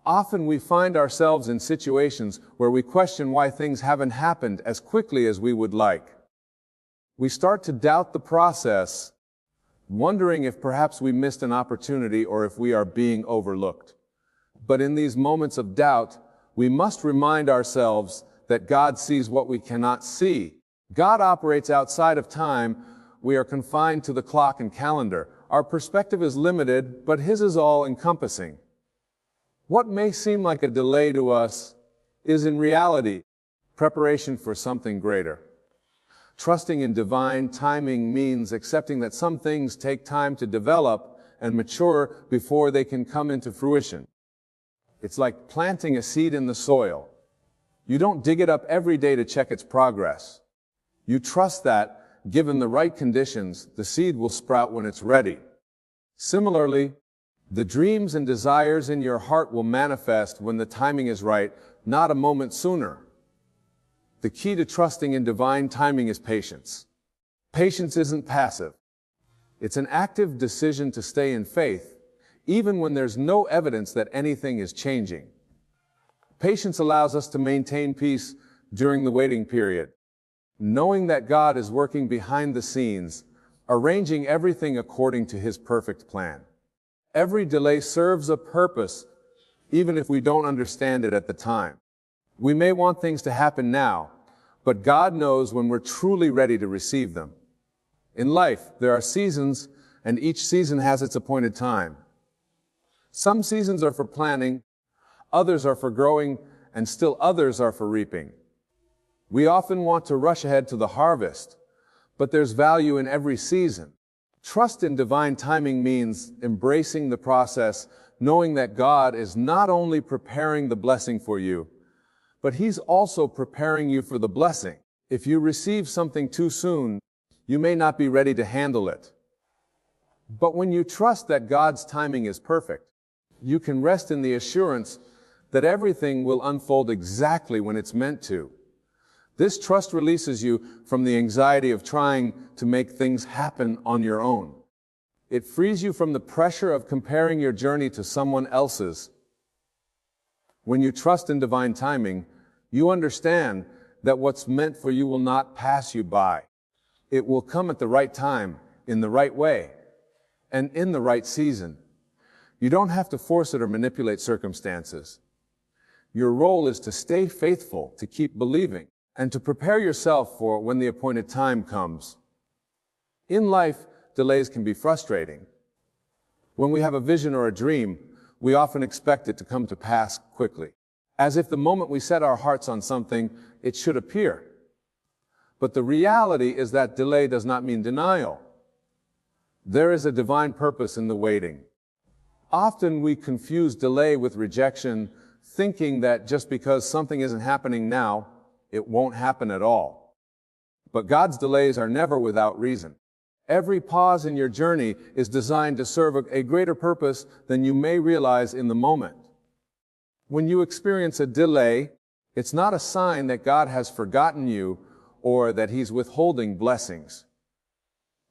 Often we find ourselves in situations where we question why things haven't happened as quickly as we would like. We start to doubt the process, wondering if perhaps we missed an opportunity or if we are being overlooked. But in these moments of doubt, we must remind ourselves that God sees what we cannot see. God operates outside of time. We are confined to the clock and calendar. Our perspective is limited, but His is all-encompassing. What may seem like a delay to us is in reality preparation for something greater. Trusting in divine timing means accepting that some things take time to develop and mature before they can come into fruition. It's like planting a seed in the soil. You don't dig it up every day to check its progress. You trust that, given the right conditions, the seed will sprout when it's ready. Similarly, the dreams and desires in your heart will manifest when the timing is right, not a moment sooner. The key to trusting in divine timing is patience. Patience isn't passive. It's an active decision to stay in faith, even when there's no evidence that anything is changing. Patience allows us to maintain peace during the waiting period, knowing that God is working behind the scenes, arranging everything according to His perfect plan. Every delay serves a purpose, even if we don't understand it at the time. We may want things to happen now, but God knows when we're truly ready to receive them. In life, there are seasons, and each season has its appointed time. Some seasons are for planning, others are for growing, and still others are for reaping. We often want to rush ahead to the harvest, but there's value in every season. Trust in divine timing means embracing the process, knowing that God is not only preparing the blessing for you, but He's also preparing you for the blessing. If you receive something too soon, you may not be ready to handle it. But when you trust that God's timing is perfect, you can rest in the assurance that everything will unfold exactly when it's meant to. This trust releases you from the anxiety of trying to make things happen on your own. It frees you from the pressure of comparing your journey to someone else's. When you trust in divine timing, you understand that what's meant for you will not pass you by. It will come at the right time, in the right way, and in the right season. You don't have to force it or manipulate circumstances. Your role is to stay faithful, to keep believing, and to prepare yourself for when the appointed time comes. In life, delays can be frustrating. When we have a vision or a dream, we often expect it to come to pass quickly, as if the moment we set our hearts on something, it should appear. But the reality is that delay does not mean denial. There is a divine purpose in the waiting. Often we confuse delay with rejection, thinking that just because something isn't happening now, it won't happen at all. But God's delays are never without reason. Every pause in your journey is designed to serve a greater purpose than you may realize in the moment. When you experience a delay, it's not a sign that God has forgotten you or that He's withholding blessings.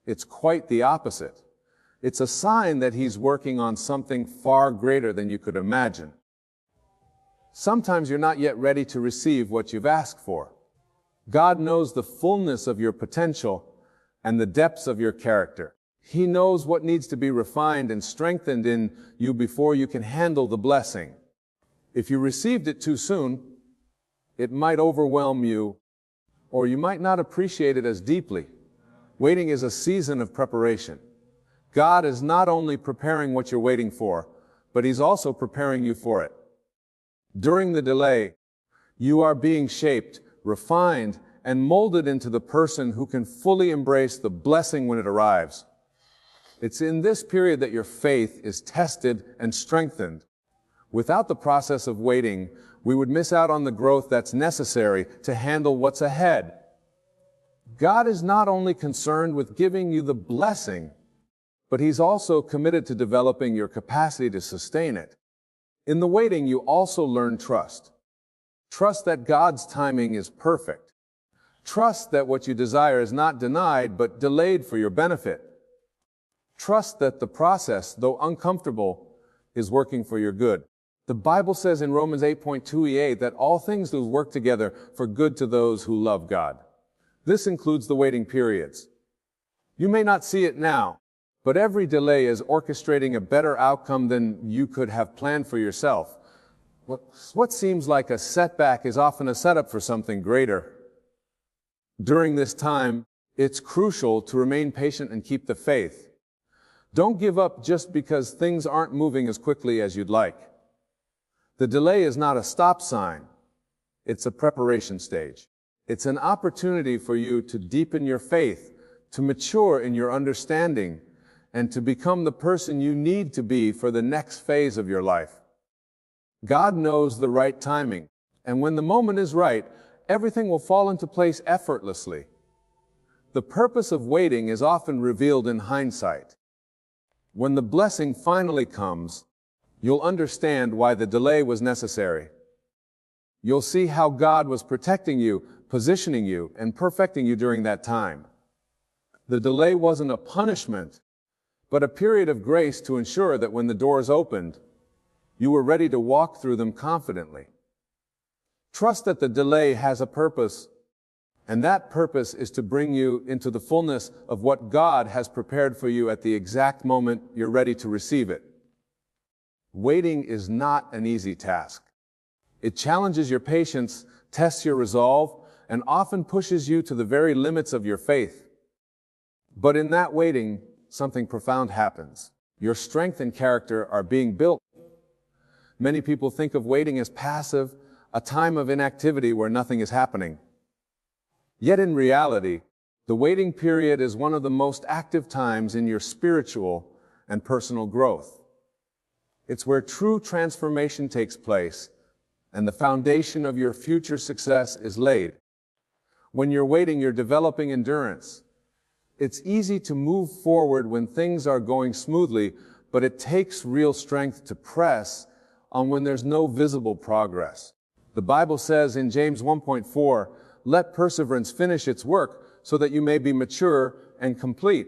It's quite the opposite. It's a sign that He's working on something far greater than you could imagine. Sometimes you're not yet ready to receive what you've asked for. God knows the fullness of your potential and the depths of your character. He knows what needs to be refined and strengthened in you before you can handle the blessing. If you received it too soon, it might overwhelm you, or you might not appreciate it as deeply. Waiting is a season of preparation. God is not only preparing what you're waiting for, but He's also preparing you for it. During the delay, you are being shaped, refined, and molded into the person who can fully embrace the blessing when it arrives. It's in this period that your faith is tested and strengthened. Without the process of waiting, we would miss out on the growth that's necessary to handle what's ahead. God is not only concerned with giving you the blessing, but He's also committed to developing your capacity to sustain it. In the waiting, you also learn trust. Trust that God's timing is perfect. Trust that what you desire is not denied, but delayed for your benefit. Trust that the process, though uncomfortable, is working for your good. The Bible says in Romans 8:2e that all things do work together for good to those who love God. This includes the waiting periods. You may not see it now, but every delay is orchestrating a better outcome than you could have planned for yourself. What seems like a setback is often a setup for something greater. During this time, it's crucial to remain patient and keep the faith. Don't give up just because things aren't moving as quickly as you'd like. The delay is not a stop sign. It's a preparation stage. It's an opportunity for you to deepen your faith, to mature in your understanding, and to become the person you need to be for the next phase of your life. God knows the right timing, and when the moment is right, everything will fall into place effortlessly. The purpose of waiting is often revealed in hindsight. When the blessing finally comes, you'll understand why the delay was necessary. You'll see how God was protecting you, positioning you, and perfecting you during that time. The delay wasn't a punishment, but a period of grace to ensure that when the doors opened, you were ready to walk through them confidently. Trust that the delay has a purpose, and that purpose is to bring you into the fullness of what God has prepared for you at the exact moment you're ready to receive it. Waiting is not an easy task. It challenges your patience, tests your resolve, and often pushes you to the very limits of your faith. But in that waiting, something profound happens. Your strength and character are being built. Many people think of waiting as passive, a time of inactivity where nothing is happening. Yet in reality, the waiting period is one of the most active times in your spiritual and personal growth. It's where true transformation takes place, and the foundation of your future success is laid. When you're waiting, you're developing endurance. It's easy to move forward when things are going smoothly, but it takes real strength to press on when there's no visible progress. The Bible says in James 1:4, "Let perseverance finish its work so that you may be mature and complete."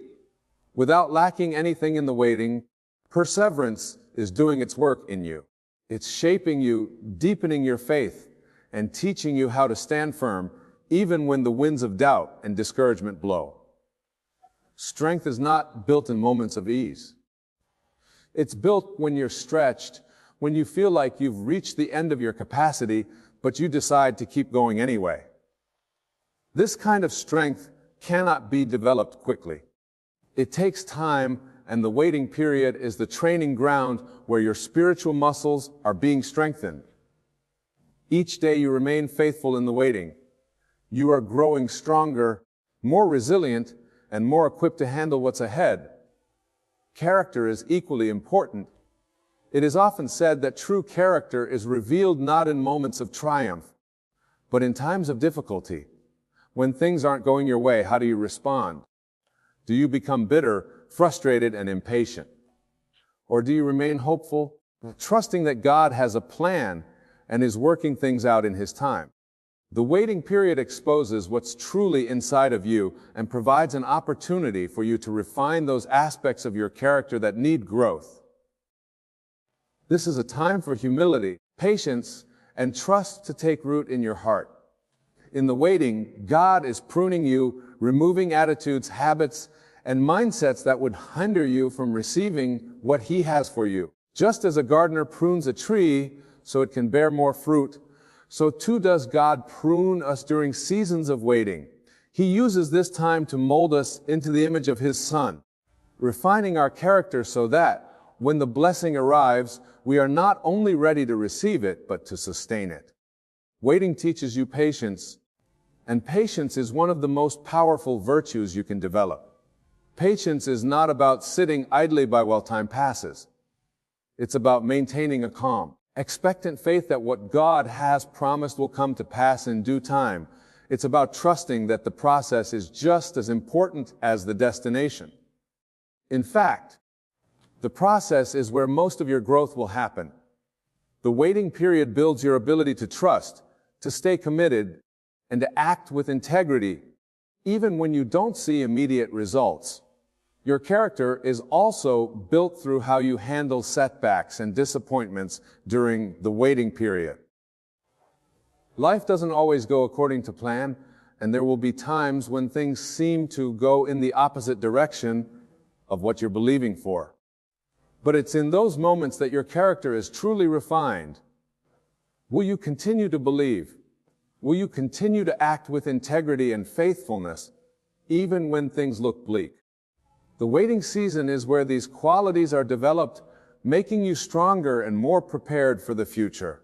Without lacking anything in the waiting, perseverance is doing its work in you. It's shaping you, deepening your faith, and teaching you how to stand firm even when the winds of doubt and discouragement blow. Strength is not built in moments of ease. It's built when you're stretched, when you feel like you've reached the end of your capacity, but you decide to keep going anyway. This kind of strength cannot be developed quickly. It takes time, and the waiting period is the training ground where your spiritual muscles are being strengthened. Each day you remain faithful in the waiting. You are growing stronger, more resilient, and more equipped to handle what's ahead. Character is equally important. It is often said that true character is revealed not in moments of triumph, but in times of difficulty. When things aren't going your way, how do you respond? Do you become bitter, frustrated, and impatient? Or do you remain hopeful, trusting that God has a plan and is working things out in His time? The waiting period exposes what's truly inside of you and provides an opportunity for you to refine those aspects of your character that need growth. This is a time for humility, patience, and trust to take root in your heart. In the waiting, God is pruning you, removing attitudes, habits, and mindsets that would hinder you from receiving what He has for you. Just as a gardener prunes a tree so it can bear more fruit, so too does God prune us during seasons of waiting. He uses this time to mold us into the image of His Son, refining our character so that, when the blessing arrives, we are not only ready to receive it, but to sustain it. Waiting teaches you patience, and patience is one of the most powerful virtues you can develop. Patience is not about sitting idly by while time passes. It's about maintaining a calm, expectant faith that what God has promised will come to pass in due time. It's about trusting that the process is just as important as the destination. In fact, the process is where most of your growth will happen. The waiting period builds your ability to trust, to stay committed, and to act with integrity, even when you don't see immediate results. Your character is also built through how you handle setbacks and disappointments during the waiting period. Life doesn't always go according to plan, and there will be times when things seem to go in the opposite direction of what you're believing for. But it's in those moments that your character is truly refined. Will you continue to believe? Will you continue to act with integrity and faithfulness, even when things look bleak? The waiting season is where these qualities are developed, making you stronger and more prepared for the future.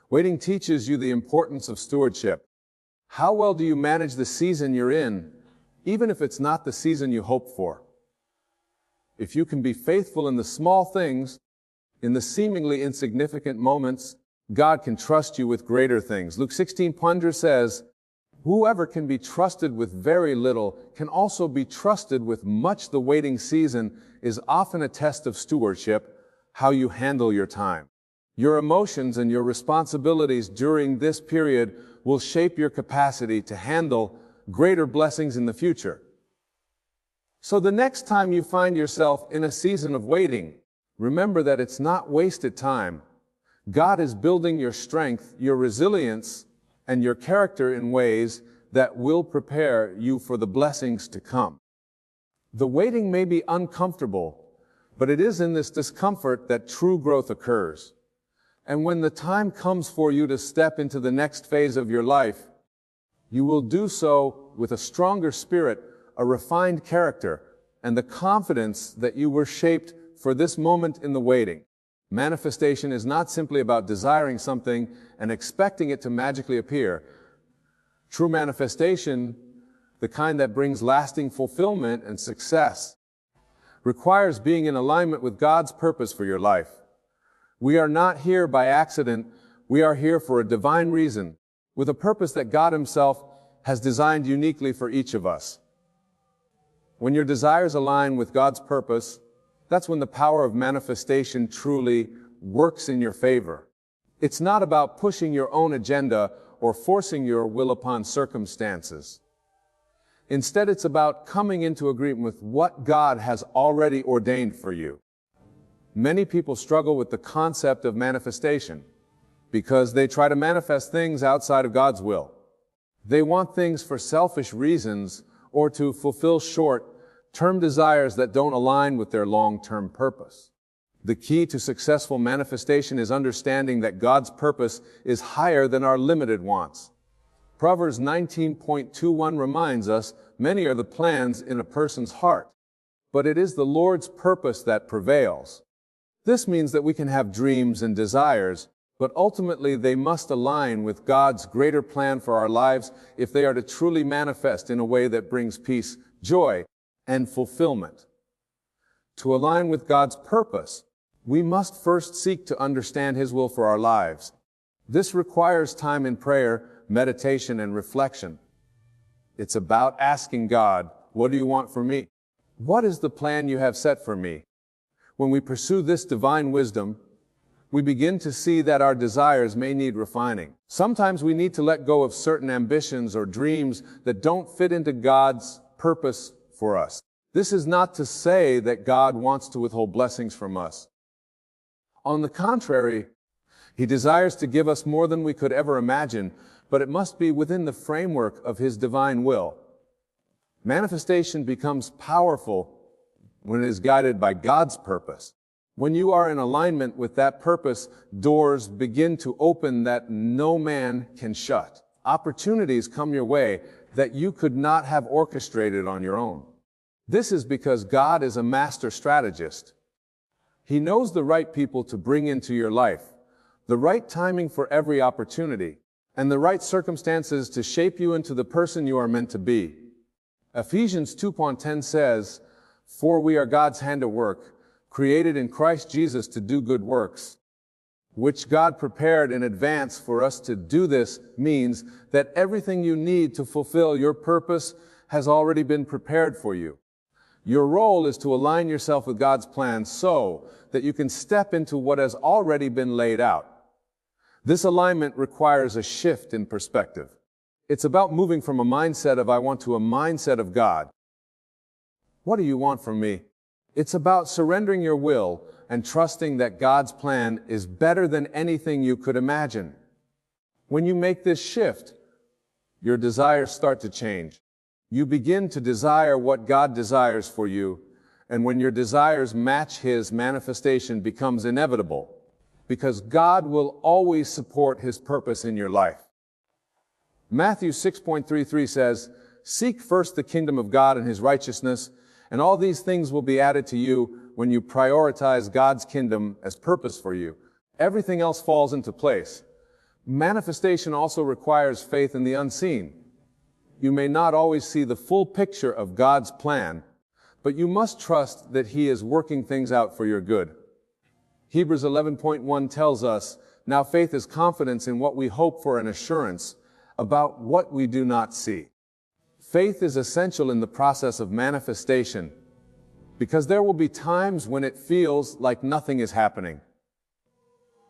Waiting teaches you the importance of stewardship. How well do you manage the season you're in, even if it's not the season you hoped for? If you can be faithful in the small things, in the seemingly insignificant moments, God can trust you with greater things. Luke 16:1 says, "Whoever can be trusted with very little can also be trusted with much." The waiting season is often a test of stewardship, how you handle your time. Your emotions and your responsibilities during this period will shape your capacity to handle greater blessings in the future. So the next time you find yourself in a season of waiting, remember that it's not wasted time. God is building your strength, your resilience, and your character in ways that will prepare you for the blessings to come. The waiting may be uncomfortable, but it is in this discomfort that true growth occurs. And when the time comes for you to step into the next phase of your life, you will do so with a stronger spirit, a refined character, and the confidence that you were shaped for this moment in the waiting. Manifestation is not simply about desiring something and expecting it to magically appear. True manifestation, the kind that brings lasting fulfillment and success, requires being in alignment with God's purpose for your life. We are not here by accident. We are here for a divine reason, with a purpose that God Himself has designed uniquely for each of us. When your desires align with God's purpose, that's when the power of manifestation truly works in your favor. It's not about pushing your own agenda or forcing your will upon circumstances. Instead, it's about coming into agreement with what God has already ordained for you. Many people struggle with the concept of manifestation because they try to manifest things outside of God's will. They want things for selfish reasons or to fulfill short-term desires that don't align with their long-term purpose. The key to successful manifestation is understanding that God's purpose is higher than our limited wants. Proverbs 19:21 reminds us, "Many are the plans in a person's heart, but it is the Lord's purpose that prevails." This means that we can have dreams and desires, but ultimately they must align with God's greater plan for our lives if they are to truly manifest in a way that brings peace, joy, and fulfillment. To align with God's purpose, we must first seek to understand His will for our lives. This requires time in prayer, meditation, and reflection. It's about asking God, What do you want from me? What is the plan you have set for me? When we pursue this divine wisdom, we begin to see that our desires may need refining. Sometimes we need to let go of certain ambitions or dreams that don't fit into God's purpose for us. This is not to say that God wants to withhold blessings from us. On the contrary, He desires to give us more than we could ever imagine, but it must be within the framework of His divine will. Manifestation becomes powerful when it is guided by God's purpose. When you are in alignment with that purpose, doors begin to open that no man can shut. Opportunities come your way that you could not have orchestrated on your own. This is because God is a master strategist. He knows the right people to bring into your life, the right timing for every opportunity, and the right circumstances to shape you into the person you are meant to be. Ephesians 2:10 says, "For we are God's handiwork, created in Christ Jesus to do good works," which God prepared in advance for us to do. This means that everything you need to fulfill your purpose has already been prepared for you. Your role is to align yourself with God's plan so that you can step into what has already been laid out. This alignment requires a shift in perspective. It's about moving from a mindset of "I want" to a mindset of "God, what do you want from me?" It's about surrendering your will and trusting that God's plan is better than anything you could imagine. When you make this shift, your desires start to change. You begin to desire what God desires for you, and when your desires match His, manifestation becomes inevitable, because God will always support His purpose in your life. Matthew 6:33 says, "Seek first the kingdom of God and His righteousness, and all these things will be added to you." When you prioritize God's kingdom as purpose for you, everything else falls into place. Manifestation also requires faith in the unseen. You may not always see the full picture of God's plan, but you must trust that He is working things out for your good. Hebrews 11:1 tells us, "Now faith is confidence in what we hope for and assurance about what we do not see." Faith is essential in the process of manifestation because there will be times when it feels like nothing is happening.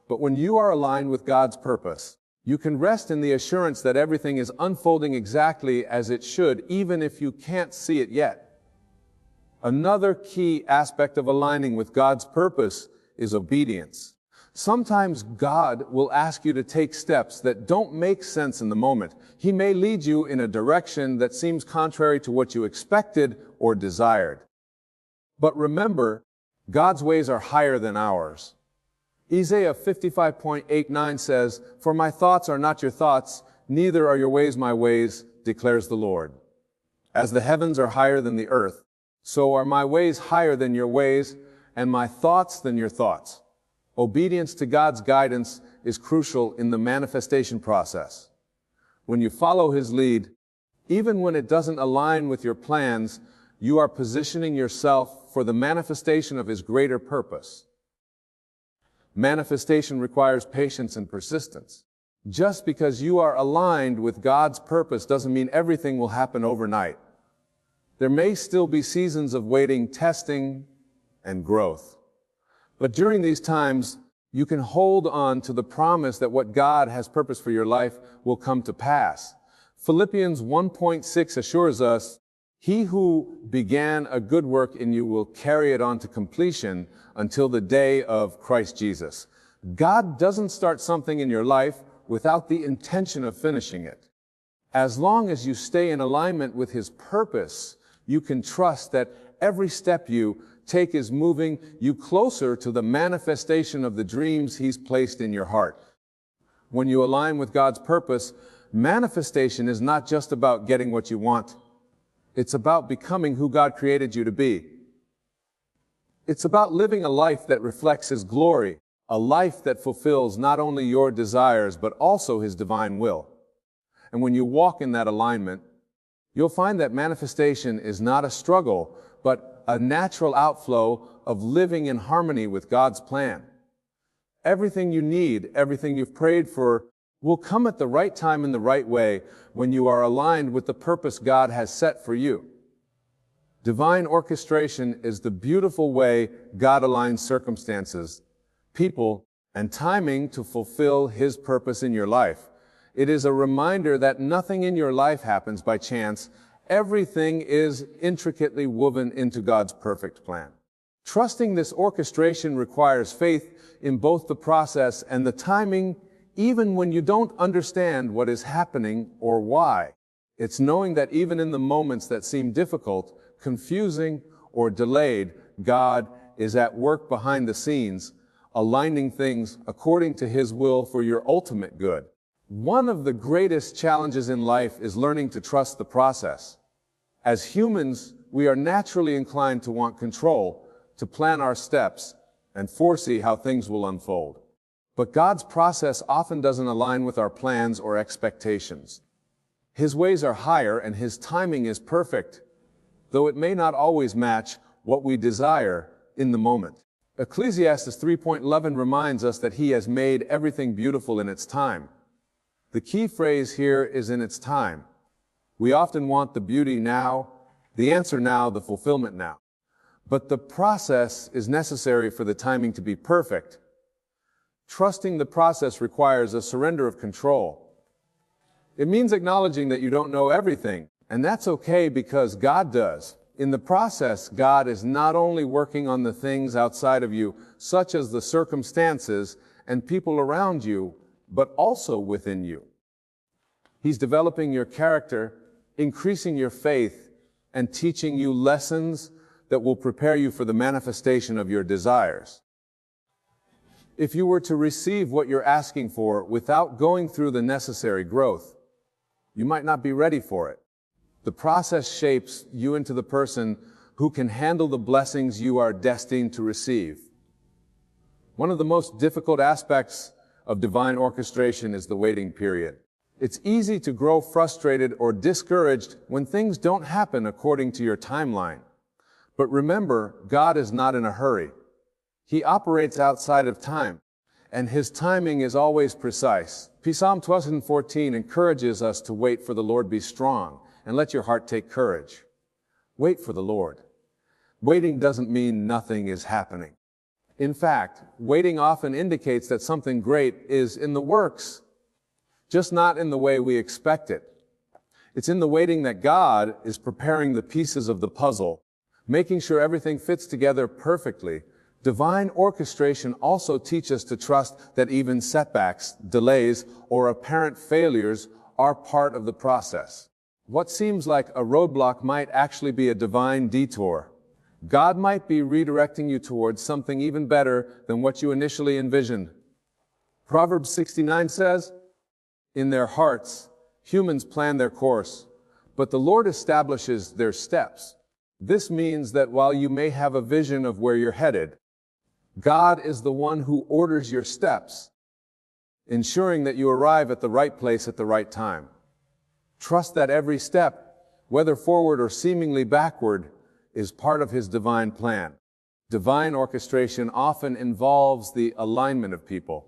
But when you are aligned with God's purpose, you can rest in the assurance that everything is unfolding exactly as it should, even if you can't see it yet. Another key aspect of aligning with God's purpose is obedience. Sometimes God will ask you to take steps that don't make sense in the moment. He may lead you in a direction that seems contrary to what you expected or desired. But remember, God's ways are higher than ours. Isaiah 55:8-9 says, "For my thoughts are not your thoughts, neither are your ways my ways, declares the Lord. As the heavens are higher than the earth, so are my ways higher than your ways, and my thoughts than your thoughts." Obedience to God's guidance is crucial in the manifestation process. When you follow His lead, even when it doesn't align with your plans, you are positioning yourself for the manifestation of His greater purpose. Manifestation requires patience and persistence. Just because you are aligned with God's purpose doesn't mean everything will happen overnight. There may still be seasons of waiting, testing, and growth. But during these times, you can hold on to the promise that what God has purposed for your life will come to pass. Philippians 1:6 assures us, "He who began a good work in you will carry it on to completion until the day of Christ Jesus." God doesn't start something in your life without the intention of finishing it. As long as you stay in alignment with His purpose, you can trust that every step you take is moving you closer to the manifestation of the dreams He's placed in your heart. When you align with God's purpose, manifestation is not just about getting what you want. It's about becoming who God created you to be. It's about living a life that reflects His glory, a life that fulfills not only your desires, but also His divine will. And when you walk in that alignment, you'll find that manifestation is not a struggle, but a natural outflow of living in harmony with God's plan. Everything you need, everything you've prayed for, will come at the right time in the right way when you are aligned with the purpose God has set for you. Divine orchestration is the beautiful way God aligns circumstances, people, and timing to fulfill His purpose in your life. It is a reminder that nothing in your life happens by chance. Everything is intricately woven into God's perfect plan. Trusting this orchestration requires faith in both the process and the timing, even when you don't understand what is happening or why. It's knowing that even in the moments that seem difficult, confusing, or delayed, God is at work behind the scenes, aligning things according to His will for your ultimate good. One of the greatest challenges in life is learning to trust the process. As humans, we are naturally inclined to want control, to plan our steps, and foresee how things will unfold. But God's process often doesn't align with our plans or expectations. His ways are higher and His timing is perfect, though it may not always match what we desire in the moment. Ecclesiastes 3:11 reminds us that He has made everything beautiful in its time. The key phrase here is in its time. We often want the beauty now, the answer now, the fulfillment now. But the process is necessary for the timing to be perfect. Trusting the process requires a surrender of control. It means acknowledging that you don't know everything, and that's okay because God does. In the process, God is not only working on the things outside of you, such as the circumstances and people around you, but also within you. He's developing your character, increasing your faith, and teaching you lessons that will prepare you for the manifestation of your desires. If you were to receive what you're asking for without going through the necessary growth, you might not be ready for it. The process shapes you into the person who can handle the blessings you are destined to receive. One of the most difficult aspects of divine orchestration is the waiting period. It's easy to grow frustrated or discouraged when things don't happen according to your timeline. But remember, God is not in a hurry. He operates outside of time, and His timing is always precise. Psalm 12:14 encourages us to wait for the Lord. Be strong, and let your heart take courage. Wait for the Lord. Waiting doesn't mean nothing is happening. In fact, waiting often indicates that something great is in the works, just not in the way we expect it. It's in the waiting that God is preparing the pieces of the puzzle, making sure everything fits together perfectly. Divine orchestration also teaches us to trust that even setbacks, delays, or apparent failures are part of the process. What seems like a roadblock might actually be a divine detour. God might be redirecting you towards something even better than what you initially envisioned. Proverbs 69 says, "In their hearts, humans plan their course, but the Lord establishes their steps." This means that while you may have a vision of where you're headed, God is the one who orders your steps, ensuring that you arrive at the right place at the right time. Trust that every step, whether forward or seemingly backward, is part of His divine plan. Divine orchestration often involves the alignment of people.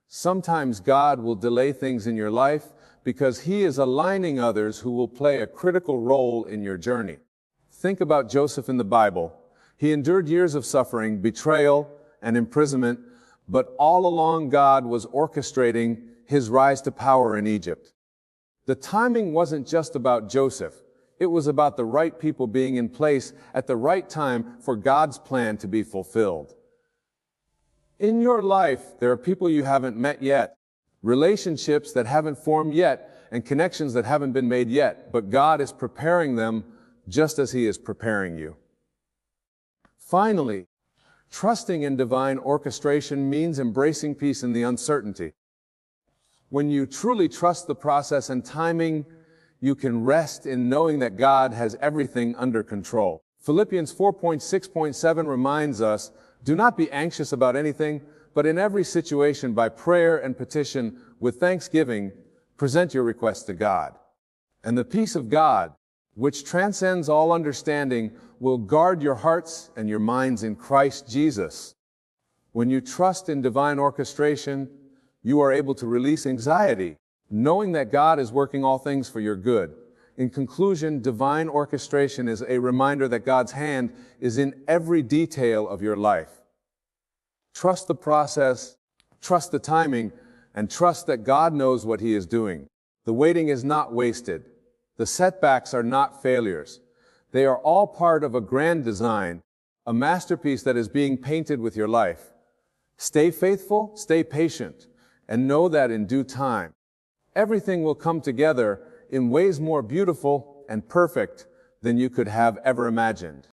Sometimes God will delay things in your life because He is aligning others who will play a critical role in your journey. Think about Joseph in the Bible. He endured years of suffering, betrayal, and imprisonment, but all along God was orchestrating his rise to power in Egypt. The timing wasn't just about Joseph. It was about the right people being in place at the right time for God's plan to be fulfilled. In your life, there are people you haven't met yet, relationships that haven't formed yet, and connections that haven't been made yet, but God is preparing them just as He is preparing you. Finally, trusting in divine orchestration means embracing peace in the uncertainty. When you truly trust the process and timing, you can rest in knowing that God has everything under control. Philippians 4:6.7 reminds us, "Do not be anxious about anything, but in every situation by prayer and petition with thanksgiving, present your requests to God. And the peace of God, which transcends all understanding, will guard your hearts and your minds in Christ Jesus." When you trust in divine orchestration, you are able to release anxiety, knowing that God is working all things for your good. In conclusion, divine orchestration is a reminder that God's hand is in every detail of your life. Trust the process, trust the timing, and trust that God knows what He is doing. The waiting is not wasted. The setbacks are not failures. They are all part of a grand design, a masterpiece that is being painted with your life. Stay faithful, stay patient, and know that in due time, everything will come together in ways more beautiful and perfect than you could have ever imagined.